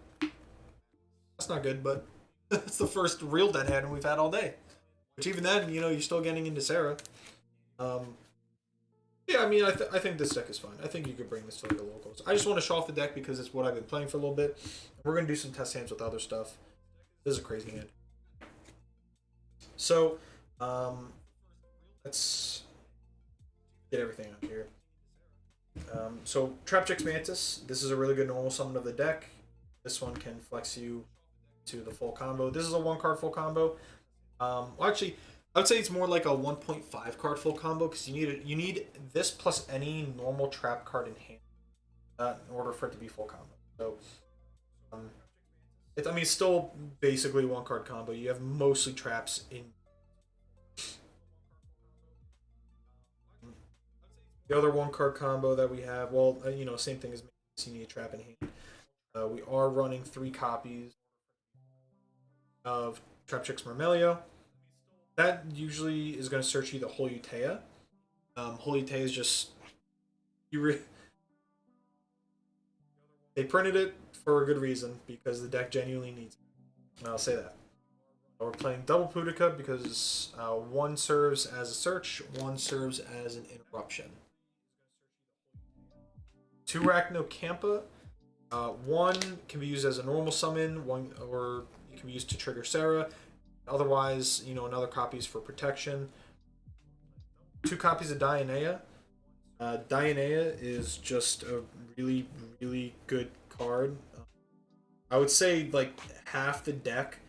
That's not good, but it's the first real dead hand we've had all day. Which even then, you know, you're still getting into Sarah. Yeah, I mean, I think this deck is fine. I think you could bring this to the locals. I just want to show off the deck because it's what I've been playing for a little bit. We're going to do some test hands with other stuff. This is a crazy hand. So, let's get everything out here. So, Traptrix Mantis. This is a really good normal summon of the deck. This one can flex you to the full combo. This is a 1-card full combo. Well, actually, I would say it's more like a 1.5 card full combo because you need this plus any normal trap card in hand in order for it to be full combo. So, I mean, it's still basically 1-card combo. You have mostly traps in. The other 1-card combo that we have, well, you know, same thing as you need a trap in hand. We are running 3 copies of Traptrix Myrmeleo. That usually is going to search you the Holutea. Holutea is just they printed it for a good reason because the deck genuinely needs it. I'll say that. We're playing double Pudica because 1 serves as a search, 1 serves as an interruption. 2 Arachnocampa. 1 can be used as a normal summon, 1 or it can be used to trigger Sarah. Otherwise, you know, another copy is for protection. 2 copies of Dionea. Dionea is just a really, really good card. I would say like half the deck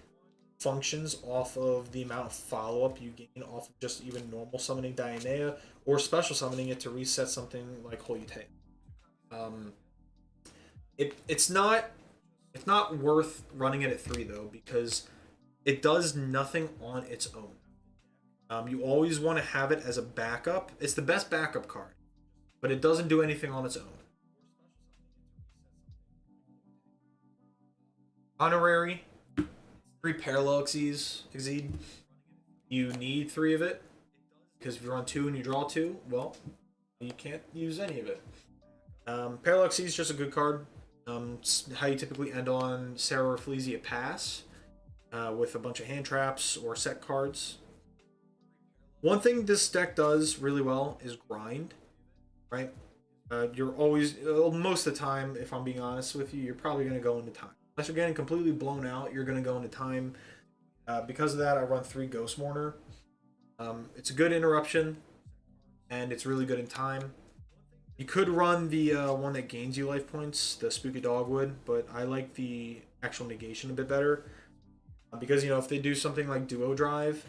functions off of the amount of follow-up you gain off of just even normal summoning Dionea or special summoning it to reset something like Holy Tail. It's not worth running it at 3 though, because it does nothing on its own. You always want to have it as a backup. It's the best backup card, but it doesn't do anything on its own. Honorary, 3 Parallel Exceed. You need 3 of it, because if you run 2 and you draw 2, well, you can't use any of it. Parallel Exceed is just a good card. It's how you typically end on Sarah Rafflesia Pass, with a bunch of hand traps or set cards. One thing this deck does really well is grind, right? You're always, most of the time, if I'm being honest with you, you're probably going to go into time. Unless you're getting completely blown out, you're going to go into time. Because of that, I run 3 Ghost Mourner. It's a good interruption, and it's really good in time. You could run the one that gains you life points, the Spooky Dogwood, but I like the actual negation a bit better. Because, you know, if they do something like Duo Drive,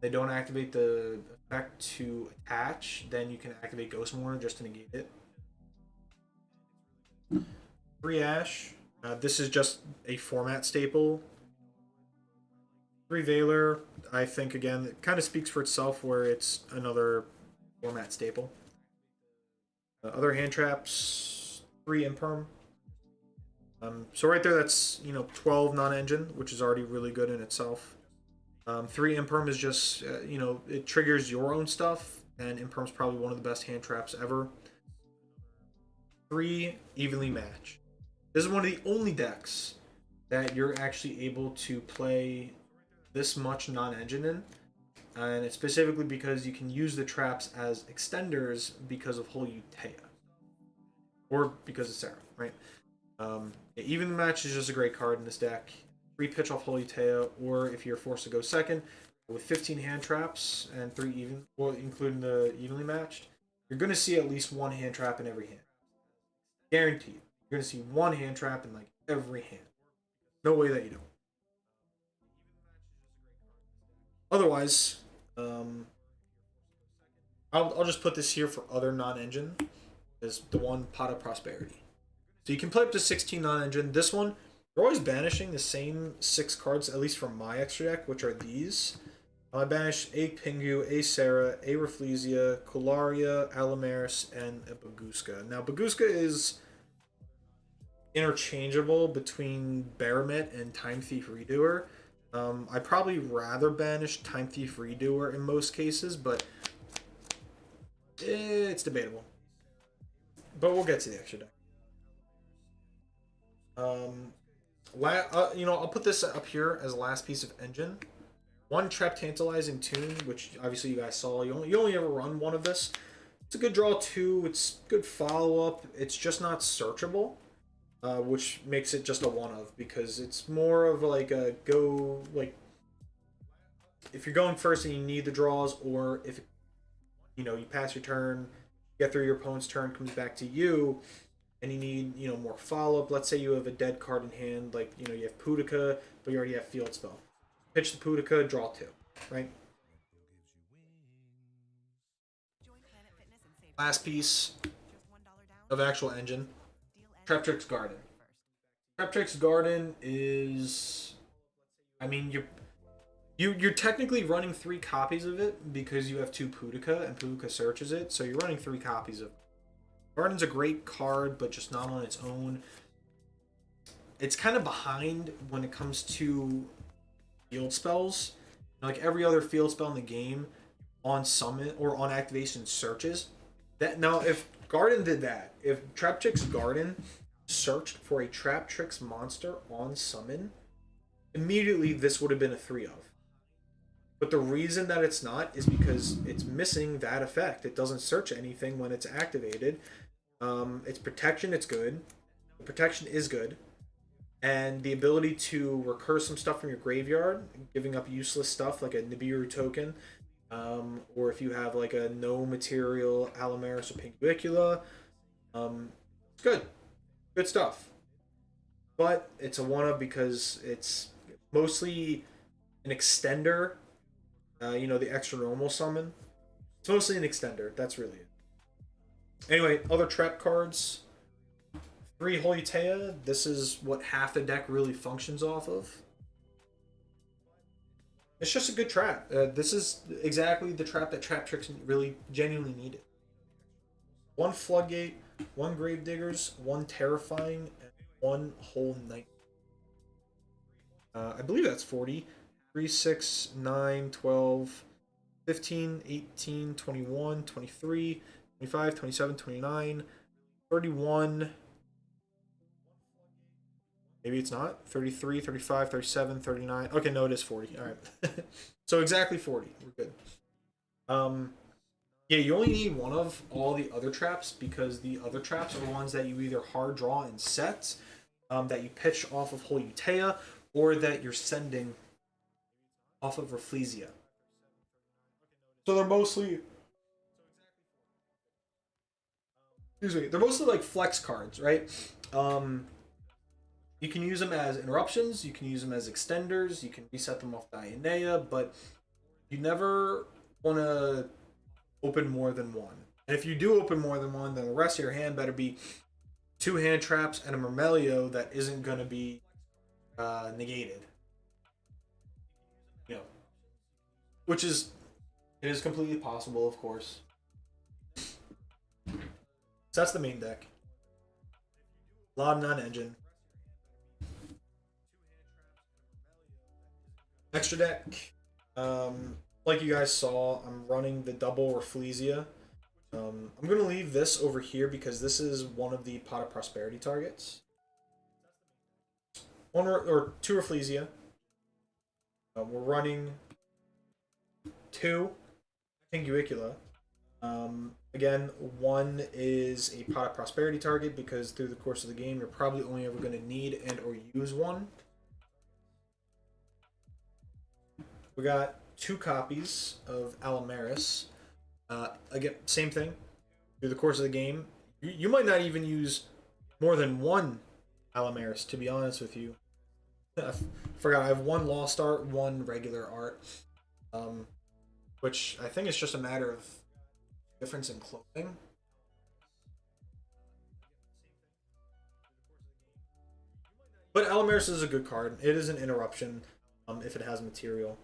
they don't activate the effect to attach, then you can activate Ghost Mourner just to negate it. 3 Ash. This is just a format staple. 3 Veiler, I think, again, it kind of speaks for itself where it's another format staple. Other hand traps, 3 Imperm. So right there, that's, you know, 12 non-engine, which is already really good in itself. 3 Imperm is just, you know, it triggers your own stuff, and Imperm's probably one of the best hand traps ever. 3 Evenly Matched. This is one of the only decks that you're actually able to play this much non-engine in, and it's specifically because you can use the traps as extenders because of Holy Utea, or because of Sarah, right? Even the Match is just a great card in this deck. 3 pitch off Holy Utea, or if you're forced to go second with 15 hand traps and 3 even, well, including the Evenly Matched, you're going to see at least 1 hand trap in every hand, guaranteed. You're going to see 1 hand trap in like every hand. No way that you don't. Otherwise, I'll just put this here for other non-engine as the one Pot of Prosperity. So you can play up to 16 non-engine. This one, you're always banishing the same 6 cards, at least from my extra deck, which are these. I banish a Pingu, a Sarah, a Rafflesia, Kularia, Alamaris, and a Baguska. Now, Baguska is interchangeable between Baromet and Time Thief Redoer. I'd probably rather banish Time Thief Redoer in most cases, but it's debatable. But we'll get to the extra deck. You know, I'll put this up here as the last piece of engine. 1 Trap Tantalizing Tune, which obviously you guys saw. You only ever run 1 of this. It's a good draw 2. It's good follow-up. It's just not searchable. Which makes it just a one-of, because it's more of like a go, like, if you're going first and you need the draws, or if, you know, you pass your turn, get through your opponent's turn, comes back to you, and you need, you know, more follow-up. Let's say you have a dead card in hand, like, you know, you have Pudica, but you already have Field Spell. Pitch the Pudica, draw 2, right? Last piece of actual engine. Traptrix Garden. Traptrix Garden is, I mean, you're technically running 3 copies of it because you have 2 Pudica and Pudica searches it, so you're running 3 copies of it. Garden's a great card, but just not on its own. It's kind of behind when it comes to field spells. Like every other field spell in the game, on summon or on activation searches. That now, if Garden did that, if Traptrix Garden searched for a Traptrix monster on summon, immediately this would have been a 3 of. But the reason that it's not is because it's missing that effect. It doesn't search anything when it's activated. Its protection, it's good. The protection is good. And the ability to recur some stuff from your graveyard, giving up useless stuff like a Nibiru token, or if you have like a no material Allomeris or Pinguicula, it's good stuff. But it's a one of because it's mostly an extender. The extra normal summon. It's mostly an extender. That's really it. Anyway, other trap cards. 3 Holutea. This is what half the deck really functions off of. It's just a good trap. This is exactly the trap that Trap Tricks really genuinely needed. 1 Floodgate, 1 Gravediggers, 1 Terrifying, and 1 Whole Night. I believe that's 40. 3, 6, 9, 12, 15, 18, 21, 23, 25, 27, 29, 31. Maybe it's not. 33, 35, 37, 39. Okay, no, it is 40. All right. So exactly 40. We're good. Yeah, you only need one of all the other traps because the other traps are ones that you either hard draw in sets, that you pitch off of Holutea, or that you're sending off of Rafflesia. So they're mostly... Excuse me. They're mostly like flex cards, right? You can use them as interruptions, you can use them as extenders, you can reset them off Dionea, but you never want to open more than one. And if you do open more than one, then the rest of your hand better be 2 hand traps and a Myrmelio that isn't going to be negated. Which is, it is completely possible, of course. So that's the main deck. Lobnon Engine. Extra deck. Like you guys saw, I'm running the double Rafflesia. I'm going to leave this over here because this is one of the Pot of Prosperity targets. 1 or 2 Rafflesia. We're running 2 Pinguicula. Again, 1 is a Pot of Prosperity target because through the course of the game, you're probably only ever going to need and or use 1. We got 2 copies of Allomeris. Again, same thing. Through the course of the game, you might not even use more than 1 Allomeris, to be honest with you. I forgot, I have 1 Lost Art, 1 regular art. Which I think is just a matter of difference in clothing. But Allomeris is a good card. It is an interruption if it has material.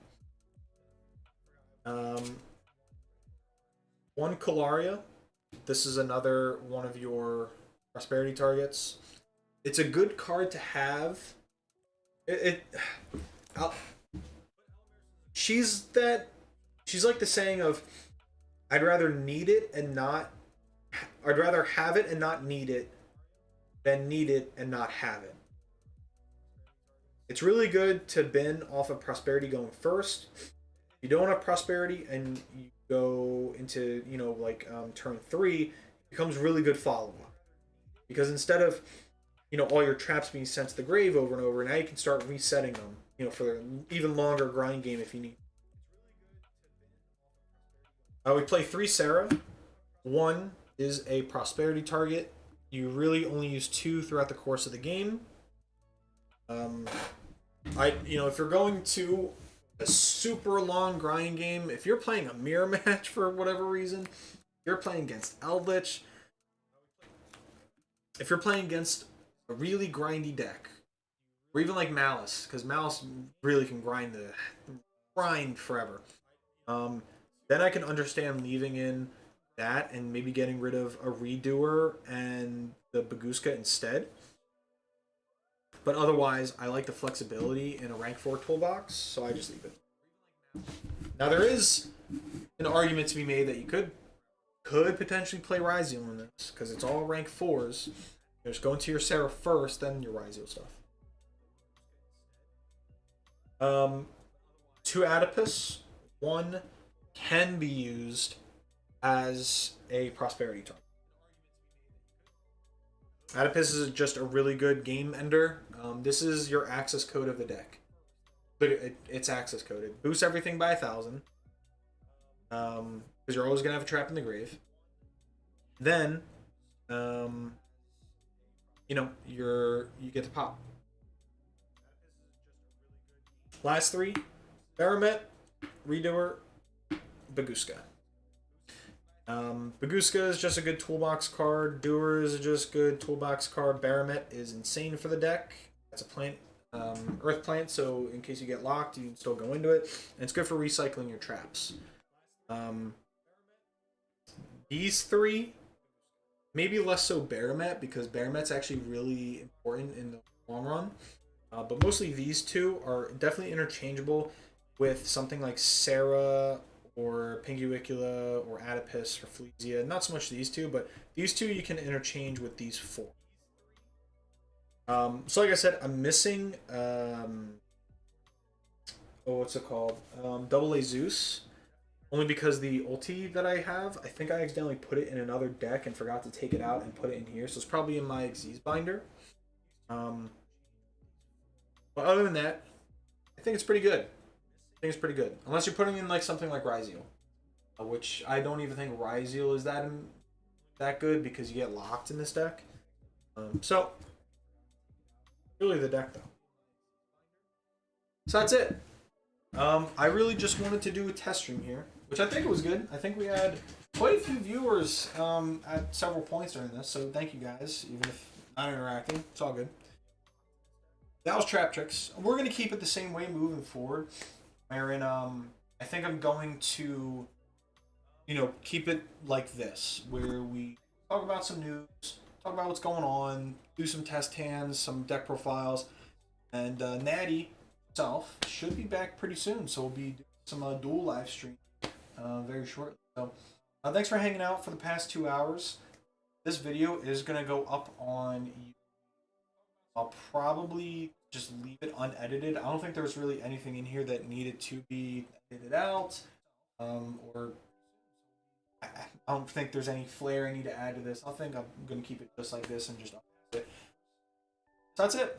1 Kalaria. This is another one of your prosperity targets. It's a good card to have. She's like the saying of, I'd rather need it and not, I'd rather have it and not need it than need it and not have it. It's really good to bin off of prosperity going first. You don't have prosperity and you go into, turn 3, it becomes really good follow-up. Because instead of, all your traps being sent to the grave over and over, now you can start resetting them, for an even longer grind game if you need. We play 3 Sarah. 1 is a prosperity target. You really only use 2 throughout the course of the game. If you're going to a super long grind game, if you're playing a mirror match for whatever reason, you're playing against Eldritch, if you're playing against a really grindy deck, or even like Malice, because Malice really can grind forever. Then I can understand leaving in that and maybe getting rid of a Redoer and the Baguska instead. But otherwise, I like the flexibility in a rank 4 toolbox, so I just leave it. Now there is an argument to be made that you could potentially play Ryziel in this, because it's all rank 4s. You just go into your Sarah first, then your Ryziel stuff. 2 Adipus. 1 can be used as a prosperity target. Adipus is just a really good game ender. This is your access code of the deck. But it's access coded. Boosts everything by 1,000. because you're always gonna have a trap in the grave. Then, you know, you get to pop. Last three: Baramet, Redoer, Baguska. Baguska is just a good toolbox card. Doer is just good toolbox card. Baramet is insane for the deck. That's a plant, earth plant, so in case you get locked, you can still go into it. And it's good for recycling your traps. These three, maybe less so Baramet, because Baramet's actually really important in the long run. But mostly these two are definitely interchangeable with something like Sarah or Pinguicula or Adipus or Fleesia. Not so much these two, but these two you can interchange with these four. So like I said, I'm missing what's it called? Double A Zeus. Only because the ulti that I have, I think I accidentally put it in another deck and forgot to take it out and put it in here. So it's probably in my Xyz binder. But other than that, I think it's pretty good. I think it's pretty good. Unless you're putting in like something like Ryzeal, which I don't even think Ryzeal is that good because you get locked in this deck. So really the deck though. So that's it. I really just wanted to do a test stream here, which I think was good. I think we had quite a few viewers at several points during this, so thank you guys, even if not interacting. It's all good. That was Trap Tricks. We're going to keep it the same way moving forward. Wherein, I think I'm going to, you know, keep it like this, where we talk about some news, talk about what's going on, do some test hands, some deck profiles, and Natty himself should be back pretty soon, so we'll be doing some dual live stream very shortly. So, thanks for hanging out for the past 2 hours. This video is going to go up on YouTube. I'll probably just leave it unedited. I don't think there's really anything in here that needed to be edited out. Or I don't think there's any flair I need to add to this. I think I'm going to keep it just like this and just upload it. So that's it.